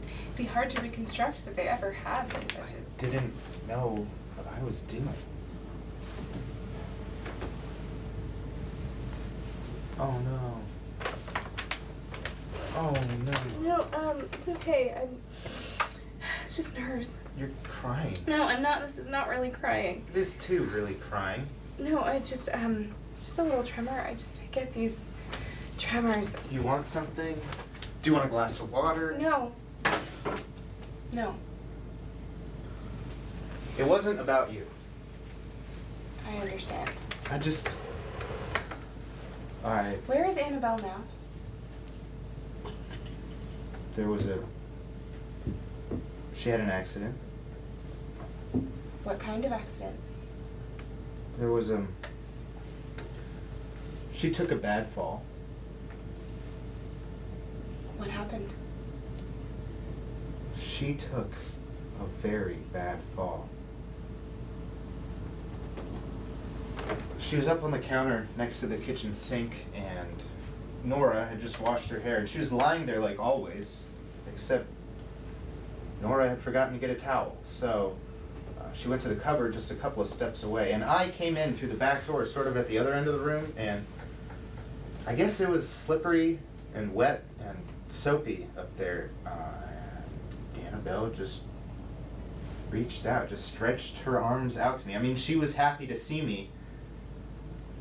B: It'd be hard to reconstruct that they ever had lace edges.
C: I didn't know what I was doing. Oh no. Oh no.
B: No, it's okay. It's just nerves.
C: You're crying.
B: No, I'm not. This is not really crying.
C: It is too, really crying.
B: No, it's just a little tremor. I get these tremors.
C: Do you want something? Do you want a glass of water?
B: No. No.
C: It wasn't about you.
B: I understand.
C: Where
B: is Annabelle now?
C: She had an accident.
B: What kind of accident?
C: She took a bad fall.
B: What happened?
C: She took a very bad fall. She was up on the counter next to the kitchen sink, and Nora had just washed her hair. And she was lying there like always, except Nora had forgotten to get a towel. So she went to the cupboard just a couple of steps away, and I came in through the back door, sort of at the other end of the room, and I guess it was slippery and wet and soapy up there. And Annabelle just reached out, just stretched her arms out to me. I mean, she was happy to see me.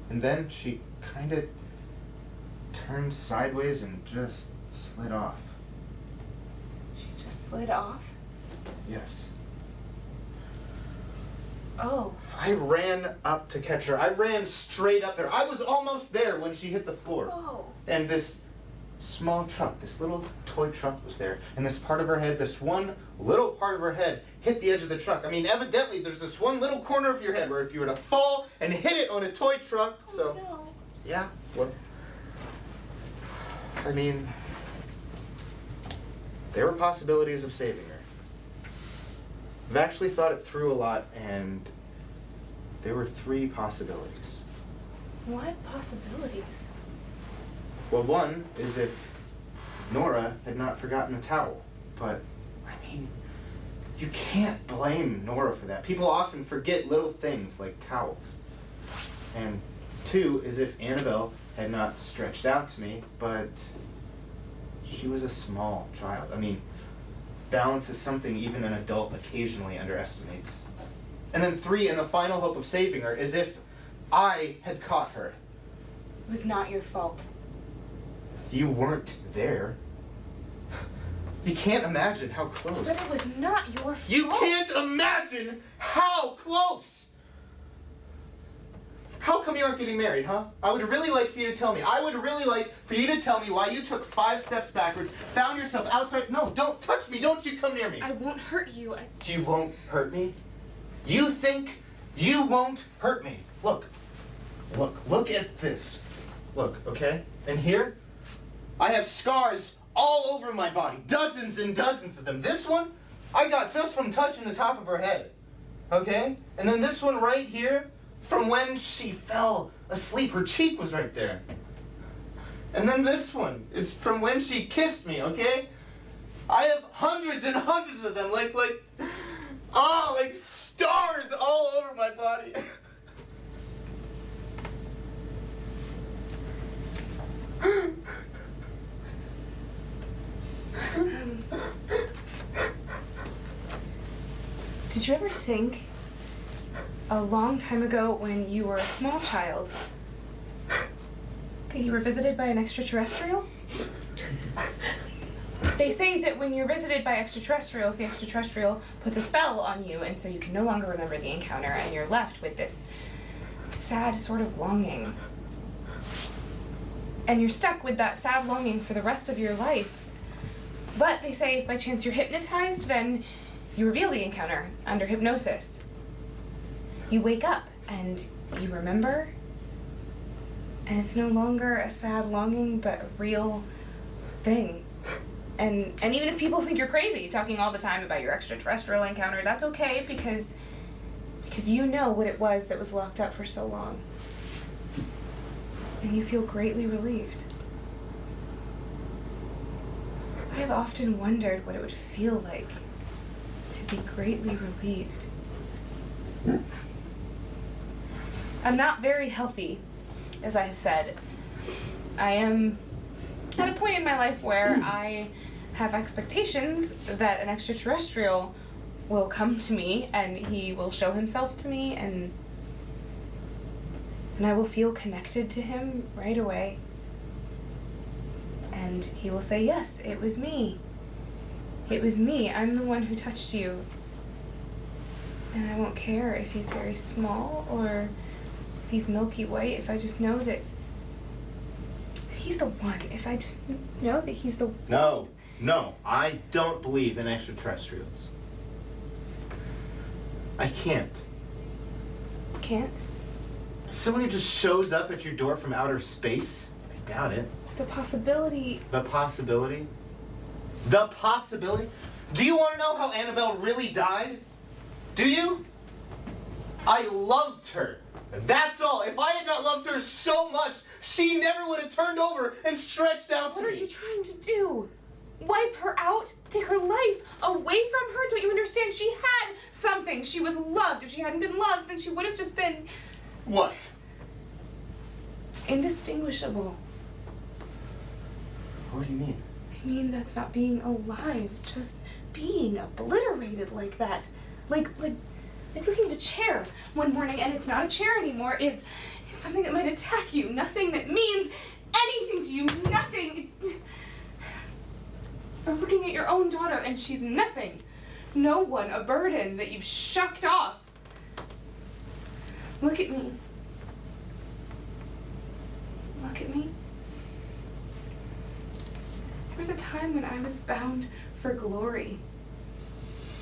C: And then she kind of turned sideways and just slid off.
B: She just slid off?
C: Yes.
B: Oh.
C: I ran up to catch her. I ran straight up there. I was almost there when she hit the floor.
B: Oh.
C: And this small truck, this little toy truck was there. And this part of her head, this one little part of her head hit the edge of the truck. I mean, evidently there's this one little corner of your head where if you were to fall and hit it on a toy truck, so.
B: Oh, no.
C: Yeah, well, I mean, there were possibilities of saving her. I've actually thought it through a lot, and there were 3 possibilities.
B: What possibilities?
C: Well, one is if Nora had not forgotten the towel, but, I mean, you can't blame Nora for that. People often forget little things like towels. And 2 is if Annabelle had not stretched out to me, but she was a small child. I mean, balance is something even an adult occasionally underestimates. And then 3, and the final hope of saving her, is if I had caught her.
B: It was not your fault.
C: You weren't there. You can't imagine how close.
B: But it was not your fault.
C: You can't imagine how close! How come you aren't getting married, huh? I would really like for you to tell me. I would really like for you to tell me why you took 5 steps backwards, found yourself outside. No, don't touch me. Don't you come near me.
B: I won't hurt you.
C: You won't hurt me? You think you won't hurt me? Look at this. Look, okay? And here, I have scars all over my body. Dozens and dozens of them. This one, I got just from touching the top of her head. Okay? And then this one right here, from when she fell asleep. Her cheek was right there. And then this one is from when she kissed me, okay? I have hundreds and hundreds of them, like stars all over my body.
B: Did you ever think, a long time ago when you were a small child, that you were visited by an extraterrestrial? They say that when you're visited by extraterrestrials, the extraterrestrial puts a spell on you, and so you can no longer remember the encounter, and you're left with this sad sort of longing. And you're stuck with that sad longing for the rest of your life. But they say if by chance you're hypnotized, then you reveal the encounter under hypnosis. You wake up and you remember, and it's no longer a sad longing, but a real thing. And even if people think you're crazy talking all the time about your extraterrestrial encounter, that's okay because you know what it was that was locked up for so long. And you feel greatly relieved. I have often wondered what it would feel like to be greatly relieved. I'm not very healthy, as I have said. I am at a point in my life where I have expectations that an extraterrestrial will come to me and he will show himself to me and I will feel connected to him right away. And he will say, yes, it was me. It was me. I'm the one who touched you. And I won't care if he's very small or if he's milky white, if I just know that he's the one. If I just know that he's the one.
C: No, I don't believe in extraterrestrials. I can't.
B: Can't?
C: Someone who just shows up at your door from outer space? I doubt it.
B: The possibility.
C: The possibility? The possibility? Do you want to know how Annabelle really died? Do you? I loved her. That's all. If I had not loved her so much, she never would have turned over and stretched out to me.
B: What are you trying to do? Wipe her out? Take her life away from her? Don't you understand? She had something. She was loved. If she hadn't been loved, then she would have just been...
C: What?
B: Indistinguishable.
C: What do you mean?
B: I mean, that's not being alive. Just being obliterated like that. Like looking at a chair one morning and it's not a chair anymore. It's something that might attack you. Nothing that means anything to you. Nothing. Or looking at your own daughter and she's nothing. No one, a burden that you've shucked off. Look at me. Look at me. There was a time when I was bound for glory.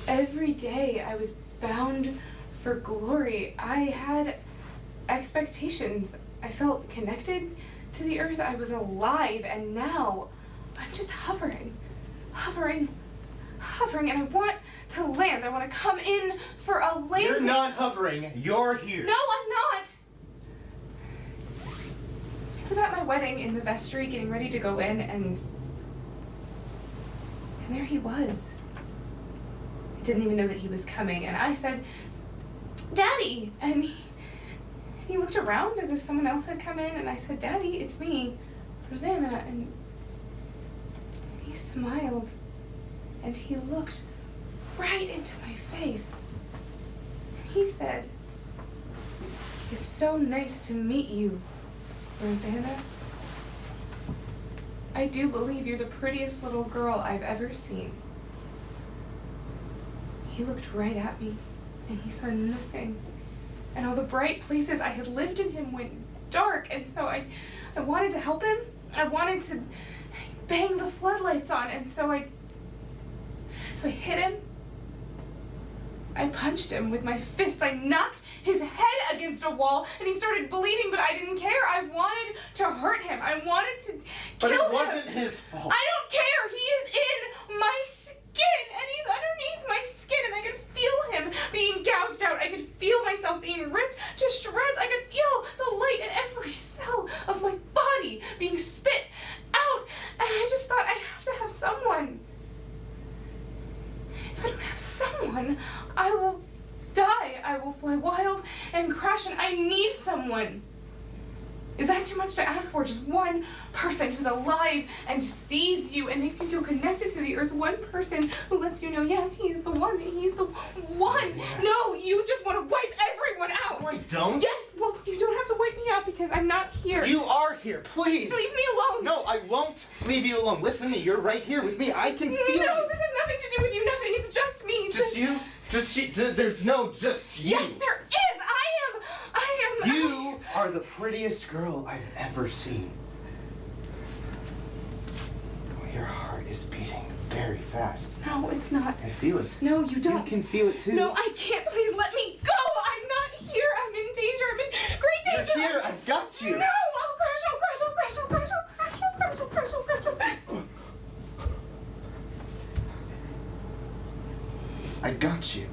B: Every day I was bound for glory. I had expectations. I felt connected to the earth. I was alive, and now I'm just hovering, and I want to land. I want to come in for a landing.
C: You're not hovering. You're here.
B: No, I'm not. I was at my wedding in the vestry getting ready to go in, and there he was. I didn't even know that he was coming, and I said, "Daddy!" And he looked around as if someone else had come in, and I said, "Daddy, it's me, Rosanna." And he smiled, and he looked right into my face. And he said, "It's so nice to meet you, Rosanna. I do believe you're the prettiest little girl I've ever seen." He looked right at me, and he saw nothing. And all the bright places I had lived in him went dark, and so I wanted to help him. I wanted to bang the floodlights on, and so I hit him. I punched him with my fists. I knocked his head against a wall, and he started bleeding, but I didn't care. I wanted to hurt him. I wanted to kill him.
C: But it wasn't his fault.
B: I don't care. He is in my skin, and he's underneath my skin, and I could feel him being gouged out. I could feel myself being ripped to shreds. I could feel the light in every cell of my body being spit out, and I just thought, I have to have someone. If I don't have someone, I will die. I will fly wild and crash, and I need someone. Is that too much to ask for? Just one person who's alive and sees you and makes you feel connected to the earth. One person who lets you know, yes, he is the one. He's the one. No, you just want to wipe everyone out.
C: No, I don't.
B: Yes, well, you don't have to wipe me out because I'm not here.
C: You are here, please.
B: Leave me alone.
C: No, I won't leave you alone. Listen to me. You're right here with me. I can feel you.
B: No, this has nothing to do with you. Nothing. It's just me.
C: Just you? Just you? There's no just you.
B: Yes, there is. I am.
C: You are the prettiest girl I've ever seen. Your heart is beating very fast.
B: No, it's not.
C: I feel it.
B: No, you don't.
C: You can feel it too.
B: No, I can't. Please let me go. I'm not here. I'm in danger. I'm in great danger.
C: You're here. I've got you.
B: No, I'll crash. I'll crash. I'll crash. I'll crash. I'll crash. I'll crash. I'll crash. I'll crash. I'll crash.
C: I got you.